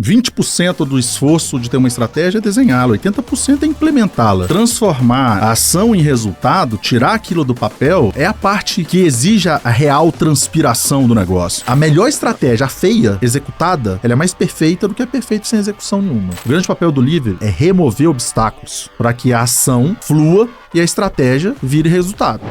20% do esforço de ter uma estratégia é desenhá-la, 80% é implementá-la. Transformar a ação em resultado, tirar aquilo do papel, é a parte que exige a real transpiração do negócio. A melhor estratégia, a feia, executada, ela é mais perfeita do que a perfeita sem execução nenhuma. O grande papel do líder é remover obstáculos para que a ação flua e a estratégia vire resultado.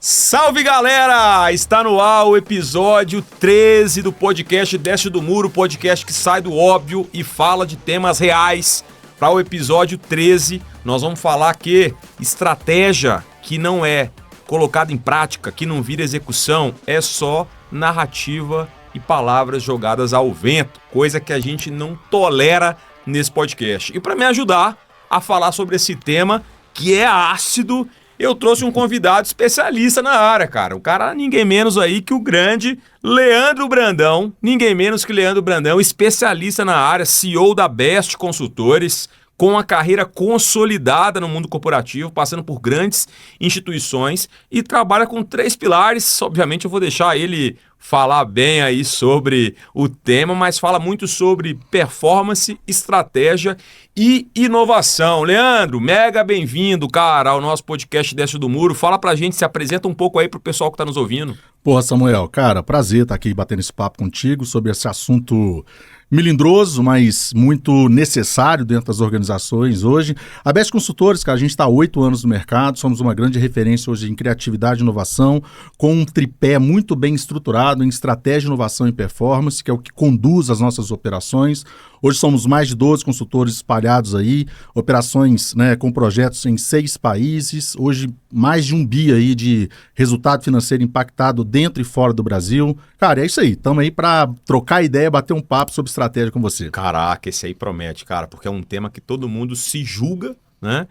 Salve, galera! Está no ar o episódio 13 do podcast Desce do Muro, podcast que sai do óbvio e fala de temas reais. Para o episódio 13, nós vamos falar que estratégia que não é colocada em prática, que não vira execução, é só narrativa e palavras jogadas ao vento, coisa que a gente não tolera nesse podcast. E para me ajudar a falar sobre esse tema, que é ácido, eu trouxe um convidado especialista na área, cara. O cara, ninguém menos aí que o grande Leandro Brandão. Ninguém menos que Leandro Brandão, especialista na área, CEO da Best Consultores, com a carreira consolidada no mundo corporativo, passando por grandes instituições e trabalha com 3 pilares. Obviamente eu vou deixar ele falar bem aí sobre o tema, mas fala muito sobre performance, estratégia e inovação. Leandro, mega bem-vindo, cara, ao nosso podcast Desce do Muro. Fala pra gente, se apresenta um pouco aí pro pessoal que tá nos ouvindo. Porra, Samuel, cara, prazer estar aqui batendo esse papo contigo sobre esse assunto melindroso, mas muito necessário dentro das organizações hoje. A Best Consultores, cara, a gente está há 8 anos no mercado, somos uma grande referência hoje em criatividade e inovação, com um tripé muito bem estruturado em estratégia, inovação e performance, que é o que conduz as nossas operações. Hoje somos mais de 12 consultores espalhados aí, operações, né, com projetos em 6 países, hoje mais de 1 bi aí de resultado financeiro impactado dentro e fora do Brasil. Cara, é isso aí, estamos aí para trocar ideia, bater um papo sobre estratégia com você. Caraca, esse aí promete, cara, porque é um tema que todo mundo se julga, né?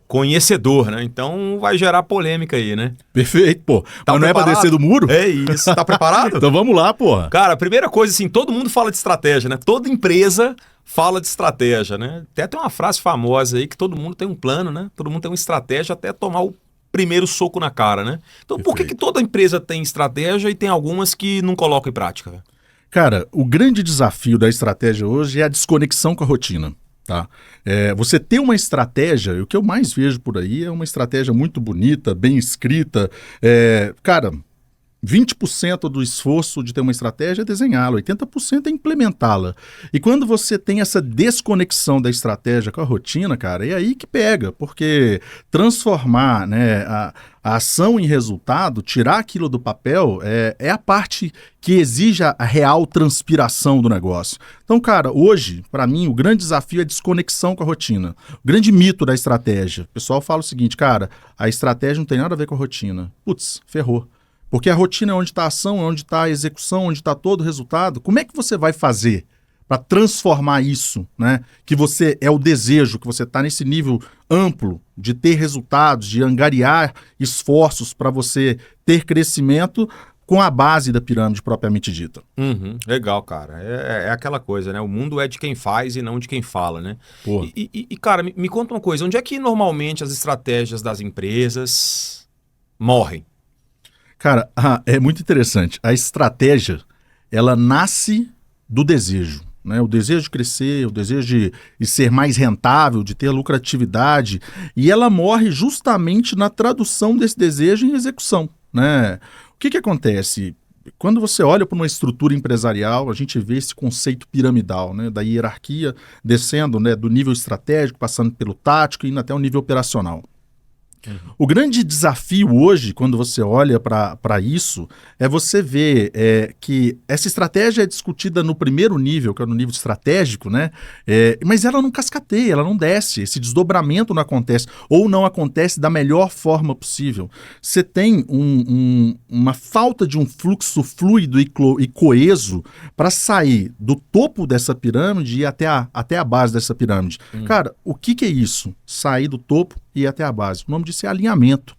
Conhecedor, né? Então vai gerar polêmica aí, né? Perfeito, pô. Tá Mas não preparado? é pra descer do muro? É isso, tá preparado? Então vamos lá, pô. Cara, a primeira coisa, assim, todo mundo fala de estratégia, né? Toda empresa fala de estratégia, né? Até tem uma frase famosa aí que todo mundo tem um plano, né? Todo mundo tem uma estratégia até tomar o primeiro soco na cara, né? Então por que toda empresa tem estratégia e tem algumas que não colocam em prática? Cara, o grande desafio da estratégia hoje é a desconexão com a rotina. Tá? Você ter uma estratégia, e o que eu mais vejo por aí é uma estratégia muito bonita, bem escrita. Cara, 20% do esforço de ter uma estratégia é desenhá-la, 80% é implementá-la. E quando você tem essa desconexão da estratégia com a rotina, cara, é aí que pega, porque transformar, né, a ação em resultado, tirar aquilo do papel, é a parte que exige a real transpiração do negócio. Então, cara, hoje, para mim, o grande desafio é a desconexão com a rotina. O grande mito da estratégia. O pessoal fala o seguinte, cara, a estratégia não tem nada a ver com a rotina. Putz, ferrou. Porque a rotina é onde está a ação, é onde está a execução, onde está todo o resultado. Como é que você vai fazer para transformar isso, né? Que você é o desejo, que você está nesse nível amplo de ter resultados, de angariar esforços para você ter crescimento com a base da pirâmide propriamente dita. Legal, cara. É aquela coisa, né? O mundo é de quem faz e não de quem fala, né? Pô. E cara, me conta uma coisa. Onde é que normalmente as estratégias das empresas morrem? Cara, é muito interessante. A estratégia, ela nasce do desejo, né? O desejo de crescer, o desejo de ser mais rentável, de ter lucratividade, e ela morre justamente na tradução desse desejo em execução, né? O que acontece? Quando você olha para uma estrutura empresarial, a gente vê esse conceito piramidal, né? Da hierarquia descendo, né, do nível estratégico, passando pelo tático e indo até o nível operacional. O grande desafio hoje, quando você olha para isso, é você ver que essa estratégia é discutida no primeiro nível, que é no nível estratégico, né? Mas ela não cascateia, ela não desce, esse desdobramento não acontece, ou não acontece da melhor forma possível. Você tem uma falta de um fluxo fluido e coeso para sair do topo dessa pirâmide e ir até a base dessa pirâmide. Cara, o que é isso? Sair do topo e ir até a base. O nome disso é alinhamento.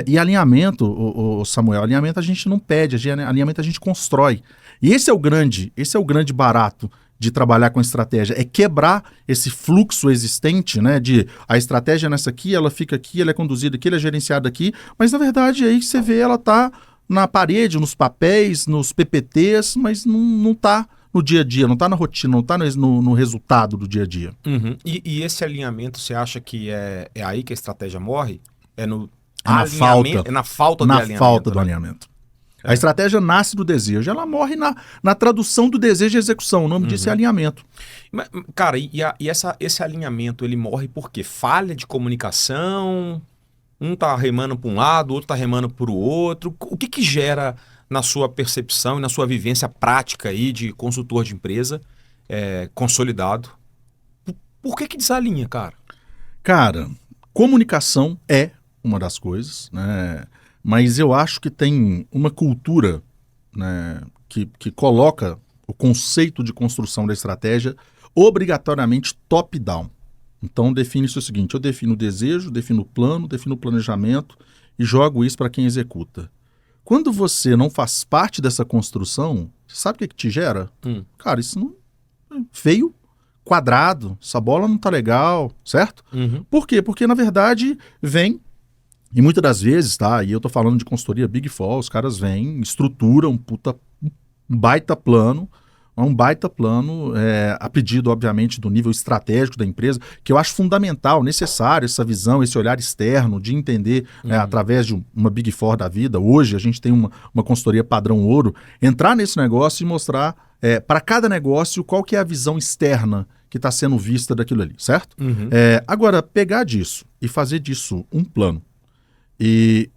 E alinhamento, Samuel, alinhamento a gente não pede, alinhamento a gente constrói. E esse é o grande barato de trabalhar com estratégia, é quebrar esse fluxo existente, né, de a estratégia é nessa aqui, ela fica aqui, ela é conduzida aqui, ela é gerenciada aqui, mas na verdade aí você vê, ela tá na parede, nos papéis, nos PPTs, mas não tá no dia a dia, não tá na rotina, não tá no resultado do dia a dia. Uhum. E esse alinhamento, você acha que é aí que a estratégia morre? É no na falta. É na falta na de alinhamento. falta do né? alinhamento. A estratégia nasce do desejo, ela morre na tradução do desejo e execução. O nome disso é alinhamento. Mas, cara, esse alinhamento, ele morre por quê? Falha de comunicação, um tá remando para um lado, o outro tá remando para o outro. O que gera na sua percepção e na sua vivência prática aí de consultor de empresa consolidado? Por que desalinha, cara? Cara, comunicação é uma das coisas, né? Mas eu acho que tem uma cultura, né, que coloca o conceito de construção da estratégia obrigatoriamente top-down. Então define-se o seguinte, eu defino o desejo, defino o plano, defino o planejamento e jogo isso para quem executa. Quando você não faz parte dessa construção, você sabe o que te gera? Cara, isso não é feio, quadrado, essa bola não tá legal, certo? Por quê? Porque na verdade vem. E muitas das vezes, tá? E eu tô falando de consultoria Big Four, os caras vêm, estruturam um baita plano, a pedido, obviamente, do nível estratégico da empresa, que eu acho fundamental, necessário, essa visão, esse olhar externo de entender, através de uma Big Four da vida. Hoje a gente tem uma consultoria padrão ouro, entrar nesse negócio e mostrar para cada negócio qual que é a visão externa que está sendo vista daquilo ali, certo? Agora, pegar disso e fazer disso um plano, e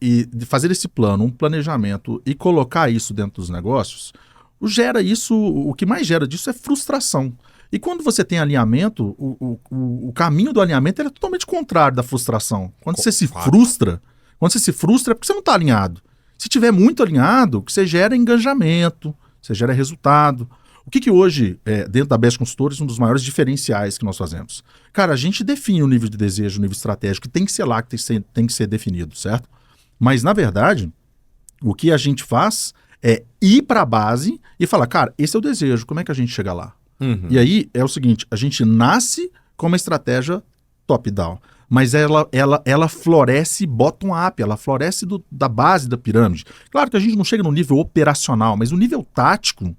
fazer esse plano, um planejamento e colocar isso dentro dos negócios, o que mais gera disso é frustração. E quando você tem alinhamento, o caminho do alinhamento é totalmente contrário da frustração. Quando você se frustra é porque você não está alinhado. Se tiver muito alinhado, o que você gera é engajamento, você gera resultado. O que hoje, dentro da Best Consultores, um dos maiores diferenciais que nós fazemos? Cara, a gente define o nível de desejo, o nível estratégico, que tem que ser lá, que tem que ser definido, certo? Mas, na verdade, o que a gente faz é ir para a base e falar, cara, esse é o desejo, como é que a gente chega lá? E aí é o seguinte, a gente nasce com uma estratégia top-down, mas ela floresce bottom-up, ela floresce da base da pirâmide. Claro que a gente não chega no nível operacional, mas o nível tático,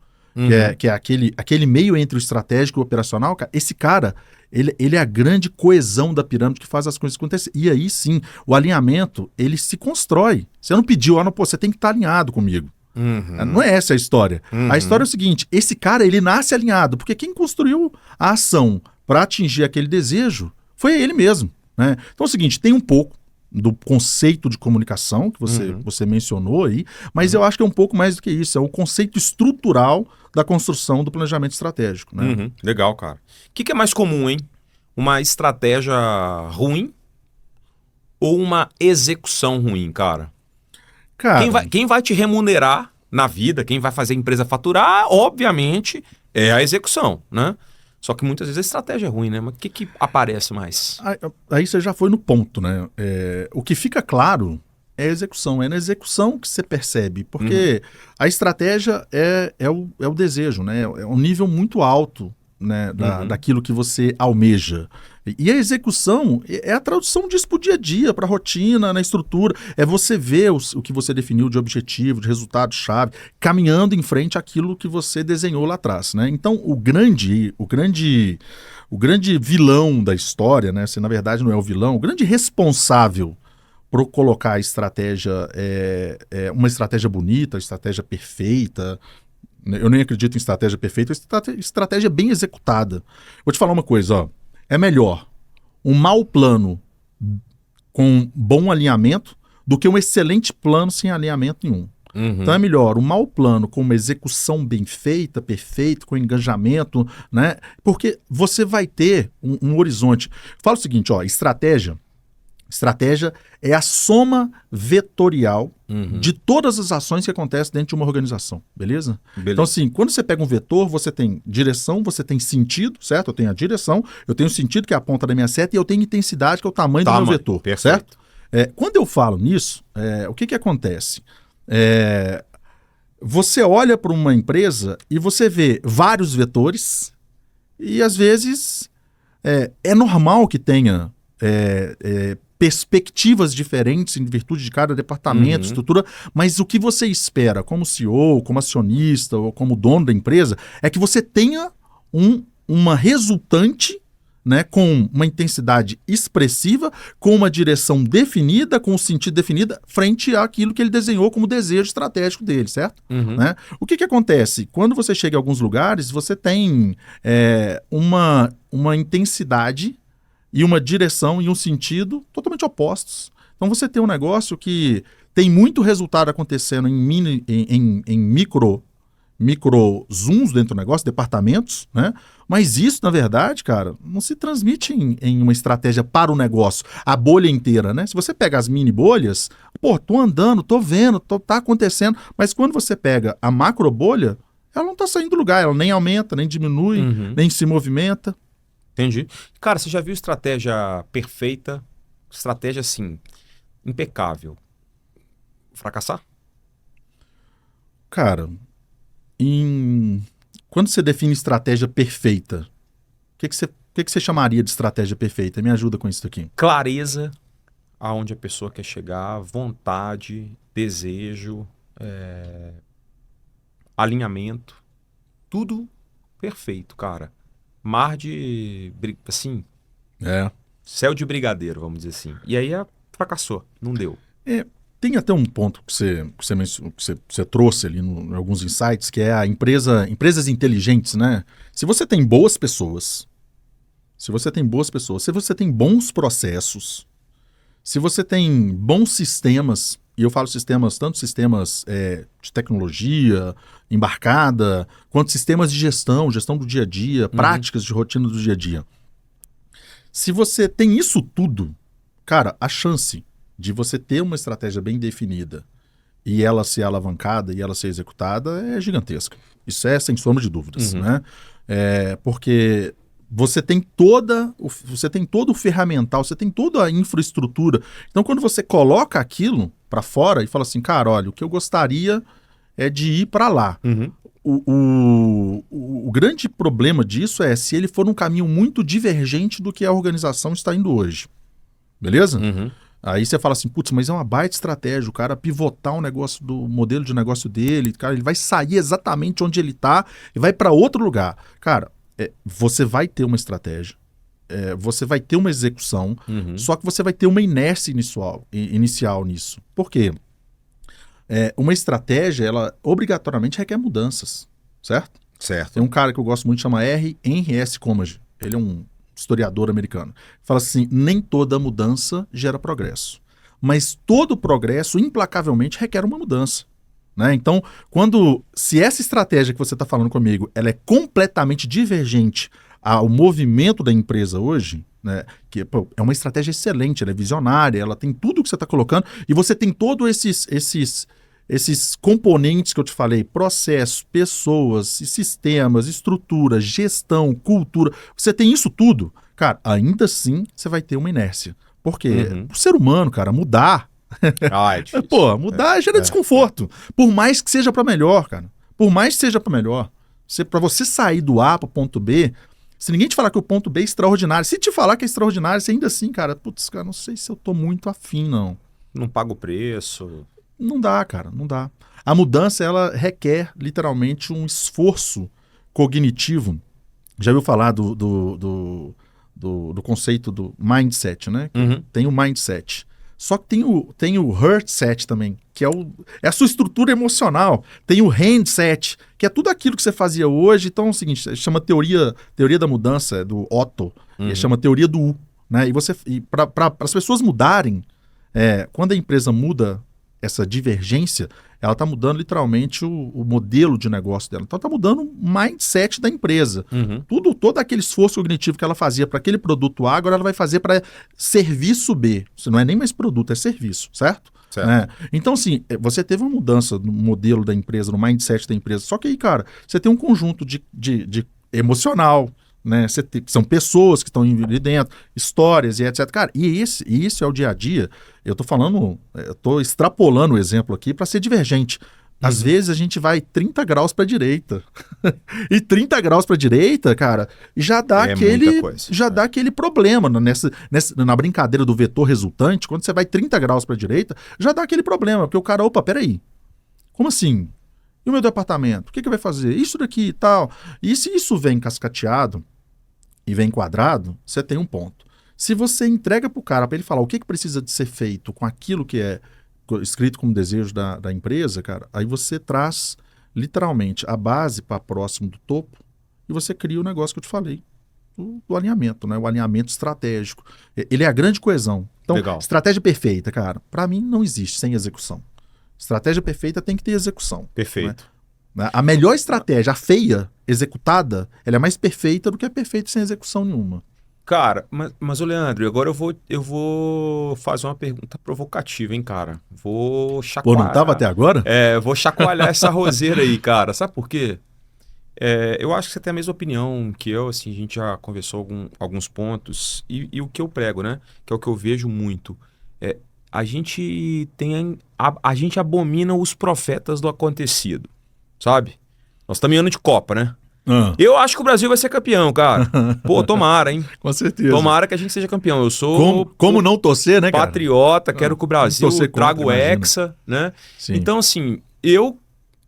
que é aquele meio entre o estratégico e o operacional, esse cara, ele é a grande coesão da pirâmide que faz as coisas acontecerem. E aí sim, o alinhamento, ele se constrói. Você não pediu, você tem que estar alinhado comigo. Não é essa a história. A história é o seguinte, esse cara, ele nasce alinhado, porque quem construiu a ação para atingir aquele desejo foi ele mesmo, né? Então é o seguinte, tem um pouco do conceito de comunicação que você mencionou aí, mas eu acho que é um pouco mais do que isso, é o conceito estrutural da construção do planejamento estratégico, né? Legal, cara. O que é mais comum, hein? Uma estratégia ruim ou uma execução ruim, cara? Quem vai te remunerar na vida, quem vai fazer a empresa faturar, obviamente, é a execução, né? Só que muitas vezes a estratégia é ruim, né? Mas o que aparece mais? Aí você já foi no ponto, né? O que fica claro é a execução. É na execução que você percebe. Porque a estratégia é o desejo, né? É um nível muito alto, né, daquilo que você almeja. E a execução é a tradução disso para o dia a dia, para a rotina, na estrutura. É você ver o que você definiu de objetivo, de resultado-chave, caminhando em frente àquilo que você desenhou lá atrás, né? Então, o grande vilão da história, né? Se na verdade não é o vilão, o grande responsável por colocar a estratégia, uma estratégia bonita, estratégia perfeita. Eu nem acredito em estratégia perfeita, estratégia bem executada. Vou te falar uma coisa, ó. É melhor um mau plano com bom alinhamento do que um excelente plano sem alinhamento nenhum. Então é melhor um mau plano com uma execução bem feita, perfeita, com engajamento, né? Porque você vai ter um horizonte. Fala o seguinte, ó, estratégia é a soma vetorial de todas as ações que acontecem dentro de uma organização, beleza? Então, assim, quando você pega um vetor, você tem direção, você tem sentido, certo? Eu tenho a direção, eu tenho o sentido, que é a ponta da minha seta, e eu tenho intensidade, que é o tamanho do meu vetor, certo? Quando eu falo nisso, o que acontece? você olha para uma empresa e você vê vários vetores e, às vezes, é normal que tenha perspectivas diferentes em virtude de cada departamento, estrutura, mas o que você espera como CEO, como acionista ou como dono da empresa é que você tenha uma resultante, né, com uma intensidade expressiva, com uma direção definida, com um sentido definido, frente àquilo que ele desenhou como desejo estratégico dele, certo? Né? O que acontece? Quando você chega em alguns lugares, você tem uma intensidade e uma direção e um sentido totalmente opostos. Então você tem um negócio que tem muito resultado acontecendo em micro zooms dentro do negócio, departamentos, né? Mas isso, na verdade, cara, não se transmite em uma estratégia para o negócio, a bolha inteira, né? Se você pega as mini bolhas, pô, tô andando, tô vendo, tá acontecendo, mas quando você pega a macro bolha, ela não tá saindo do lugar, ela nem aumenta, nem diminui, nem se movimenta. Entendi. Cara, você já viu estratégia perfeita, estratégia, assim, impecável, fracassar? Cara, quando você define estratégia perfeita, o que você chamaria de estratégia perfeita? Me ajuda com isso aqui. Clareza, aonde a pessoa quer chegar, vontade, desejo, alinhamento, tudo perfeito, cara. Mar de, assim, céu de brigadeiro, vamos dizer assim. E aí fracassou, não deu. Tem até um ponto que você trouxe ali em alguns insights, que é empresas inteligentes, né? Se você tem boas pessoas, se você tem bons processos, se você tem bons sistemas, e eu falo sistemas, tanto sistemas de tecnologia embarcada, quanto sistemas de gestão do dia a dia, práticas de rotina do dia a dia. Se você tem isso tudo, cara, a chance de você ter uma estratégia bem definida e ela ser alavancada e ela ser executada é gigantesca. Isso é sem sombra de dúvidas, né? Porque você tem todo o ferramental, você tem toda a infraestrutura. Então, quando você coloca aquilo para fora e fala assim, cara, olha, o que eu gostaria é de ir para lá. O grande problema disso é se ele for um caminho muito divergente do que a organização está indo hoje. Beleza? Aí você fala assim, putz, mas é uma baita estratégia, o cara pivotar um negócio do modelo de negócio dele, cara, ele vai sair exatamente onde ele está e vai para outro lugar. Cara, você vai ter uma estratégia, você vai ter uma execução, só que você vai ter uma inércia inicial nisso. Por quê? Uma estratégia, ela obrigatoriamente requer mudanças, certo? Certo. Tem um cara que eu gosto muito, chama Henry S. Comage. Ele é um historiador americano. Fala assim, nem toda mudança gera progresso, mas todo progresso implacavelmente requer uma mudança. Né? Então, se essa estratégia que você está falando comigo, ela é completamente divergente ao movimento da empresa hoje, né? Que é uma estratégia excelente, ela é visionária, ela tem tudo que você está colocando e você tem todos esses componentes que eu te falei, processos, pessoas, sistemas, estrutura, gestão, cultura, você tem isso tudo, cara, ainda assim você vai ter uma inércia. Porque o ser humano, cara, mudar, é difícil. Pô, mudar gera desconforto. Por mais que seja para melhor, cara. Por mais que seja para melhor. Para você sair do A para o ponto B, se ninguém te falar que o ponto B é extraordinário, se te falar que é extraordinário, você ainda assim, cara, putz, cara, não sei se eu tô muito afim, não. Não paga o preço. Não dá, cara, não dá. A mudança, ela requer literalmente um esforço cognitivo. Já ouviu falar do conceito do mindset, né? Tem o mindset. Só que tem o heartset também, que é a sua estrutura emocional. Tem o handset, que é tudo aquilo que você fazia hoje. Então é o seguinte, chama teoria da mudança, do Otto, e chama teoria do U. Né? E para as pessoas mudarem, quando a empresa muda essa divergência, ela está mudando literalmente o modelo de negócio dela. Então está mudando o mindset da empresa. Todo aquele esforço cognitivo que ela fazia para aquele produto A, agora ela vai fazer para serviço B. Isso não é nem mais produto, é serviço, certo? Né? Então, assim, você teve uma mudança no modelo da empresa, no mindset da empresa. Só que aí, cara, você tem um conjunto de emocional, né? São pessoas que estão ali dentro, histórias e etc. Cara, e isso é o dia a dia. Eu tô extrapolando o exemplo aqui para ser divergente. Às vezes a gente vai 30 graus para a direita. E 30 graus para a direita, cara, já dá dá aquele problema na brincadeira do vetor resultante. Quando você vai 30 graus para a direita, já dá aquele problema, porque o cara, opa, peraí, como assim? E o meu departamento? O que vai fazer? Isso daqui e tal. E se isso vem cascateado e vem quadrado, você tem um ponto. Se você entrega para o cara, para ele falar o que precisa de ser feito com aquilo que é escrito como desejo da empresa, cara, aí você traz literalmente a base para próximo do topo e você cria o negócio que eu te falei, do alinhamento, né? O alinhamento estratégico. Ele é a grande coesão. Então, legal. Estratégia perfeita, cara, para mim não existe sem execução. Estratégia perfeita tem que ter execução. Perfeito. Né? A melhor estratégia, a feia, executada, ela é mais perfeita do que a perfeita sem execução nenhuma. Cara, mas ô Leandro, agora eu vou fazer uma pergunta provocativa, hein, cara? Vou chacoalhar. Pô, não tava até agora? Vou chacoalhar essa roseira aí, cara. Sabe por quê? Eu acho que você tem a mesma opinião que eu, assim, a gente já conversou alguns pontos. E o que eu prego, né? Que é o que eu vejo muito. A gente abomina os profetas do acontecido, sabe? Nós estamos em ano de Copa, né? Eu acho que o Brasil vai ser campeão, cara. Pô, tomara, hein? Com certeza. Tomara que a gente seja campeão. Eu sou... Como não torcer, né, cara? Patriota, quero que o Brasil traga o imagina. Hexa, né? Sim. Então, assim,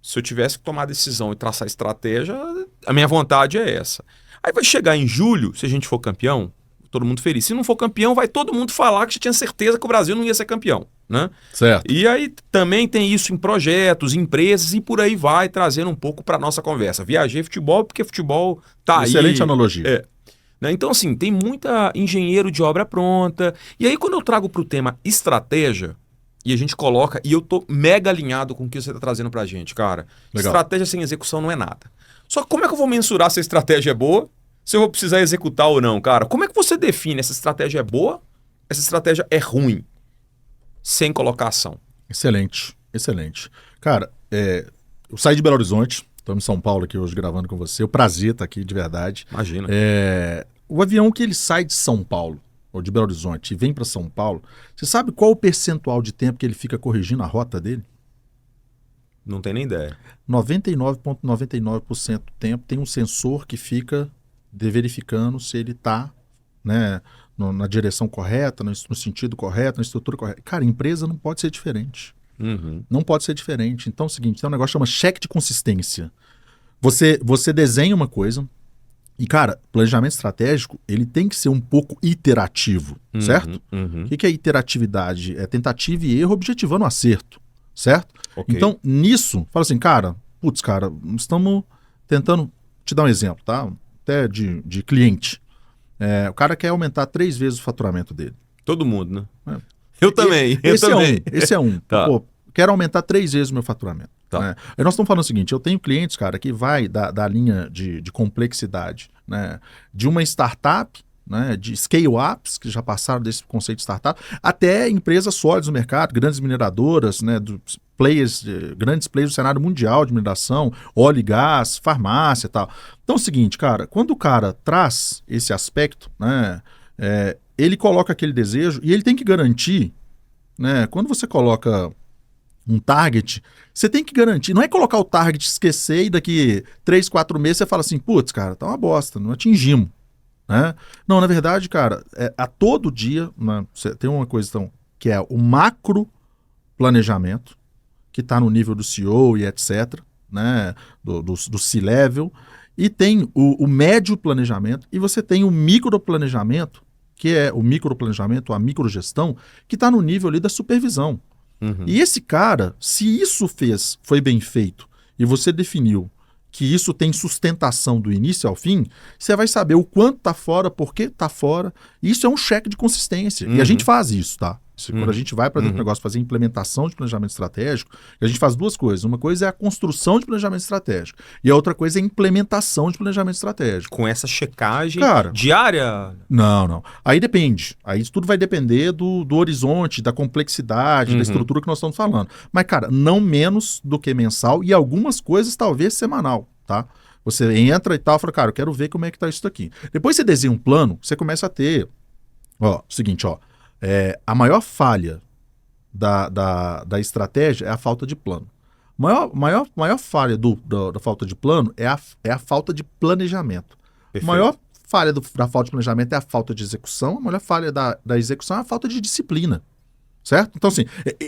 se eu tivesse que tomar a decisão e traçar estratégia, a minha vontade é essa. Aí vai chegar em julho, se a gente for campeão, todo mundo feliz. Se não for campeão, vai todo mundo falar que já tinha certeza que o Brasil não ia ser campeão, né? Certo. E aí também tem isso em projetos, empresas e por aí vai, trazendo um pouco para nossa conversa. Viajei futebol porque futebol tá aí. Excelente analogia. Né? Então, assim, tem muita engenheiro de obra pronta. E aí, quando eu trago para o tema estratégia, e a gente coloca, e eu tô mega alinhado com o que você tá trazendo pra gente, cara. Legal. Estratégia sem execução não é nada. Só que como é que eu vou mensurar se a estratégia é boa, se eu vou precisar executar ou não, cara? Como é que você define essa estratégia é boa, essa estratégia é ruim, sem colocação? Excelente, excelente. Cara, eu saí de Belo Horizonte, estamos em São Paulo aqui hoje gravando com você, o prazer estar aqui de verdade. Imagina. O avião que ele sai de São Paulo, ou de Belo Horizonte, e vem para São Paulo, você sabe qual o percentual de tempo que ele fica corrigindo a rota dele? Não tem nem ideia. 99,99% do tempo tem um sensor que fica verificando se ele está, né, na direção correta, no sentido correto, na estrutura correta. Cara, empresa não pode ser diferente. Uhum. Não pode ser diferente. Então é o seguinte, tem um negócio que chama cheque de consistência. Você desenha uma coisa e, cara, planejamento estratégico, ele tem que ser um pouco iterativo, certo? Uhum. O que é iteratividade? É tentativa e erro objetivando o acerto, certo? Okay. Então, nisso, fala assim, cara, estamos tentando, te dar um exemplo, tá? Até de cliente. O cara quer aumentar 3 vezes o faturamento dele. Todo mundo, né? Eu também. Esse é um. Tá. Pô, quero aumentar 3 vezes o meu faturamento. Tá. Né? Aí nós estamos falando o seguinte, eu tenho clientes, cara, que vai da linha de complexidade, né? De uma startup, né? De scale-ups, que já passaram desse conceito de startup, até empresas sólidas no mercado, grandes mineradoras, né? Grandes players do cenário mundial de mineração, óleo e gás, farmácia e tal. Então é o seguinte, cara, quando o cara traz esse aspecto, né? Ele coloca aquele desejo e ele tem que garantir, né? Quando você coloca um target, você tem que garantir, não é colocar o target, esquecer e daqui 3, 4 meses você fala assim, putz, cara, tá uma bosta, não atingimos. Né? Não, na verdade, cara, a todo dia, né, você tem uma coisa então, que é o macro planejamento, que está no nível do CEO e etc., né, do C-level, e tem o médio planejamento, e você tem o micro planejamento, que é o micro planejamento, a microgestão, que está no nível ali da supervisão. Uhum. E esse cara, se isso foi bem feito, e você definiu que isso tem sustentação do início ao fim, você vai saber o quanto está fora, por que está fora. Isso é um cheque de consistência. Uhum. E a gente faz isso, tá? Quando a gente vai para dentro do negócio fazer implementação de planejamento estratégico, a gente faz 2 coisas. Uma coisa é a construção de planejamento estratégico e a outra coisa é a implementação de planejamento estratégico. Com essa checagem, cara, diária? Não. Aí depende. Aí isso tudo vai depender do horizonte, da complexidade, da estrutura que nós estamos falando. Mas, cara, não menos do que mensal e algumas coisas talvez semanal, tá? Você entra e tal, fala, cara, eu quero ver como é que tá isso aqui. Depois você desenha um plano, você começa a ter, seguinte, a maior falha da estratégia é a falta de plano. Maior falha da falta de plano é a falta de planejamento. Perfeito. A maior falha da falta de planejamento é a falta de execução. A maior falha da execução é a falta de disciplina. Certo? Então, assim,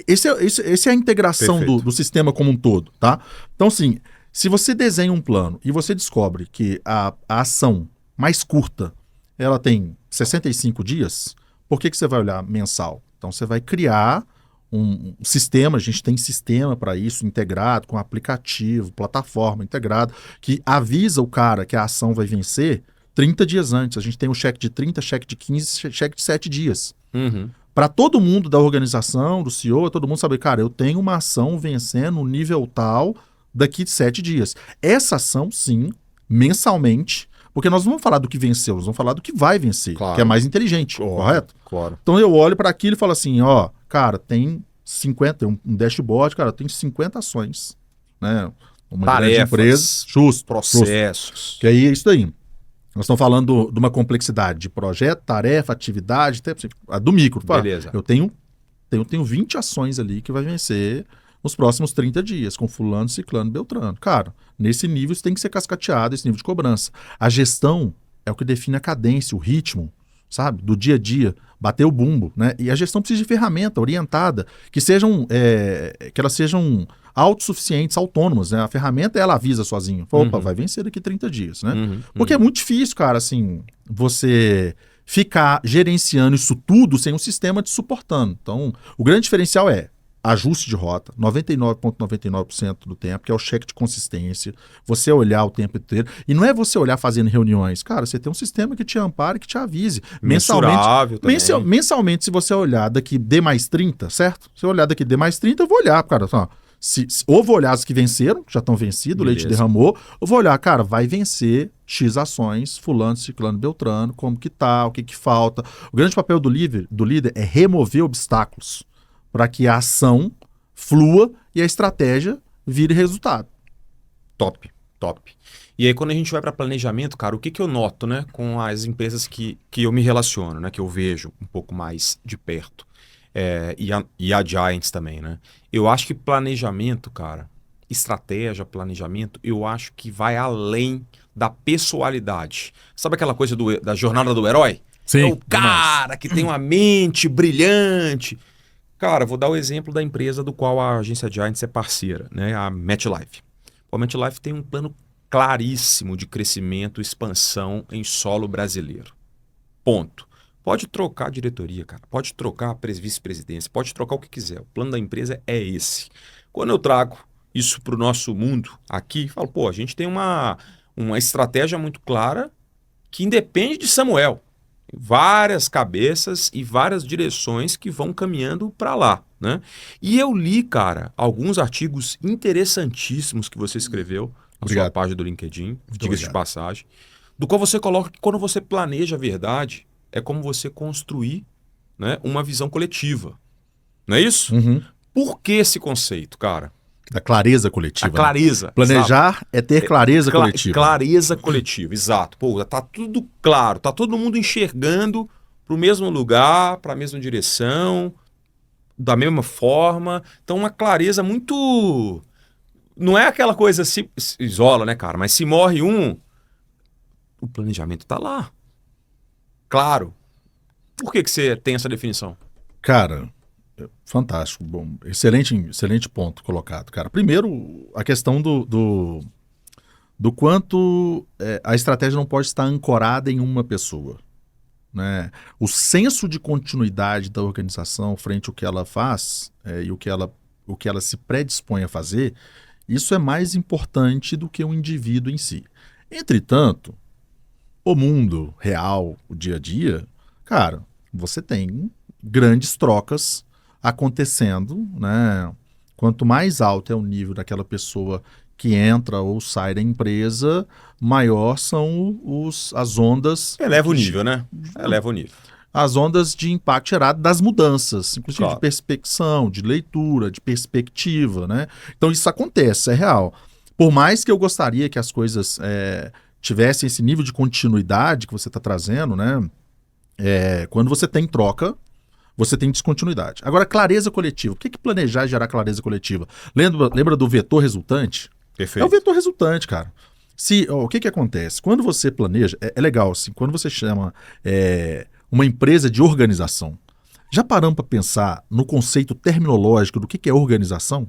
esse é a integração do sistema como um todo, tá? Então, assim, se você desenha um plano e você descobre que a ação mais curta, ela tem 65 dias, por que você vai olhar mensal? Então, você vai criar um sistema, a gente tem sistema para isso, integrado, com aplicativo, plataforma integrada, que avisa o cara que a ação vai vencer 30 dias antes. A gente tem um cheque de 30, cheque de 15, cheque de 7 dias. Uhum. Para todo mundo da organização, do CEO, todo mundo saber, cara, eu tenho uma ação vencendo um nível tal daqui de 7 dias. Essa ação, sim, mensalmente, porque nós não vamos falar do que venceu, nós vamos falar do que vai vencer, Claro. que é mais inteligente, correto? Claro. Então eu olho para aquilo e falo assim, ó, cara, tem 50, um dashboard, cara, tem 50 ações, né? Uma grande Tarefas, empresa, justo, processos. que aí é isso daí. Nós estamos falando de uma complexidade de projeto, tarefa, atividade, a do micro. Beleza. Eu tenho 20 ações ali que vai vencer nos próximos 30 dias, com fulano, ciclano, beltrano. Cara, nesse nível isso tem que ser cascateado, esse nível de cobrança. A gestão é o que define a cadência, o ritmo, sabe? Do dia a dia, bater o bumbo, né? E a gestão precisa de ferramenta orientada, que elas sejam autossuficientes, autônomas, né? A ferramenta, ela avisa sozinho. Fala, opa, vai vencer daqui 30 dias, né? Porque é muito difícil, cara, assim, você ficar gerenciando isso tudo sem um sistema te suportando. Então, o grande diferencial é ajuste de rota, 99,99% do tempo, que é o cheque de consistência, você olhar o tempo inteiro. E não é você olhar fazendo reuniões. Cara, você tem um sistema que te ampare, que te avise. Mensurável também. Mensalmente, se você olhar daqui D mais 30, certo? Se eu olhar daqui D mais 30, eu vou olhar, cara, ó, ou vou olhar as que venceram, que já estão vencidas, o leite derramou, ou vou olhar, cara, vai vencer X ações, fulano, ciclano, beltrano, como que tá, o que que falta. O grande papel do líder é remover obstáculos para que a ação flua e a estratégia vire resultado. Top. E aí, quando a gente vai para planejamento, cara, o que eu noto, né, com as empresas que eu me relaciono, né, que eu vejo um pouco mais de perto, e a Giants também, né? Eu acho que planejamento, cara, estratégia, planejamento, eu acho que vai além da pessoalidade. Sabe aquela coisa da jornada do herói? Sim. É o cara que tem uma mente brilhante. Cara, vou dar o exemplo da empresa do qual a agência Giants é parceira, né? A MetLife. A MetLife tem um plano claríssimo de crescimento e expansão em solo brasileiro. Ponto. Pode trocar a diretoria, cara. Pode trocar a vice-presidência. Pode trocar o que quiser. O plano da empresa é esse. Quando eu trago isso para o nosso mundo aqui, falo, pô, a gente tem uma estratégia muito clara que independe de Samuel. Várias cabeças e várias direções que vão caminhando para lá, né? E eu li, cara, alguns artigos interessantíssimos que você escreveu na sua página do LinkedIn, diga-se de passagem, do qual você coloca que quando você planeja a verdade, é como você construir, né, uma visão coletiva. Não é isso? Uhum. Por que esse conceito, cara? Da clareza coletiva. A clareza. Né? Planejar é ter clareza coletiva. Clareza coletiva, exato. Pô, tá tudo claro, tá todo mundo enxergando pro mesmo lugar, para a mesma direção, da mesma forma. Então, uma clareza muito... Não é aquela coisa se isola, né, cara? Mas se morre um, o planejamento tá lá. Claro. Por que você tem essa definição? Cara... Fantástico, bom, excelente ponto colocado, cara. Primeiro, a questão do quanto a estratégia não pode estar ancorada em uma pessoa, né? O senso de continuidade da organização frente ao que ela faz e o que ela se predispõe a fazer, isso é mais importante do que o indivíduo em si. Entretanto, o mundo real, o dia a dia, cara, você tem grandes trocas acontecendo, né? Quanto mais alto é o nível daquela pessoa que entra ou sai da empresa, maior são as ondas... Eleva o nível, né? Eleva o nível. As ondas de impacto gerado das mudanças, inclusive Claro. de perspecção, de leitura, de perspectiva, né? Então isso acontece, é real. Por mais que eu gostaria que as coisas tivessem esse nível de continuidade que você está trazendo, né? Quando você tem troca, você tem descontinuidade. Agora, clareza coletiva. O que é planejar e gerar clareza coletiva? Lembra do vetor resultante? Perfeito. É o vetor resultante, cara. O que acontece? Quando você planeja, é legal, assim, quando você chama uma empresa de organização, já paramos para pensar no conceito terminológico do que é organização?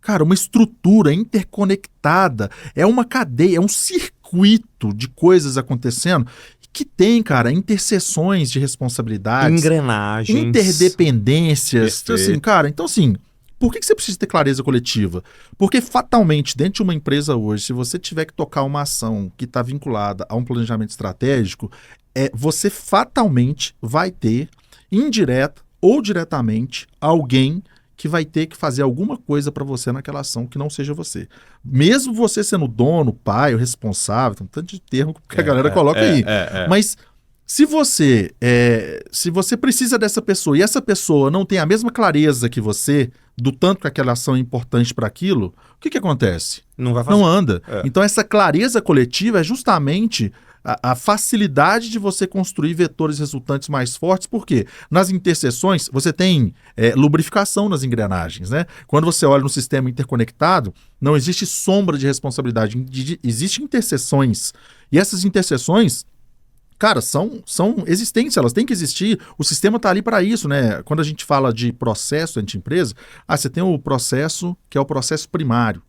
Cara, uma estrutura interconectada, é uma cadeia, é um circuito de coisas acontecendo que tem, cara, interseções de responsabilidades, engrenagens, interdependências. Então, assim, por que você precisa ter clareza coletiva? Porque fatalmente, dentro de uma empresa hoje, se você tiver que tocar uma ação que está vinculada a um planejamento estratégico, você fatalmente vai ter, indireta ou diretamente, alguém que vai ter que fazer alguma coisa para você naquela ação que não seja você. Mesmo você sendo dono, pai, o responsável, tem um tanto de termo que a galera coloca aí. Mas se você precisa dessa pessoa e essa pessoa não tem a mesma clareza que você, do tanto que aquela ação é importante para aquilo, o que acontece? Não vai fazer. Não anda. Então essa clareza coletiva é justamente a facilidade de você construir vetores resultantes mais fortes, porque nas interseções você tem lubrificação nas engrenagens, né? Quando você olha no sistema interconectado, não existe sombra de responsabilidade, existem interseções. E essas interseções, cara, são existentes, elas têm que existir, o sistema está ali para isso, né? Quando a gente fala de processo dentro de empresa, você tem o processo que é o processo primário.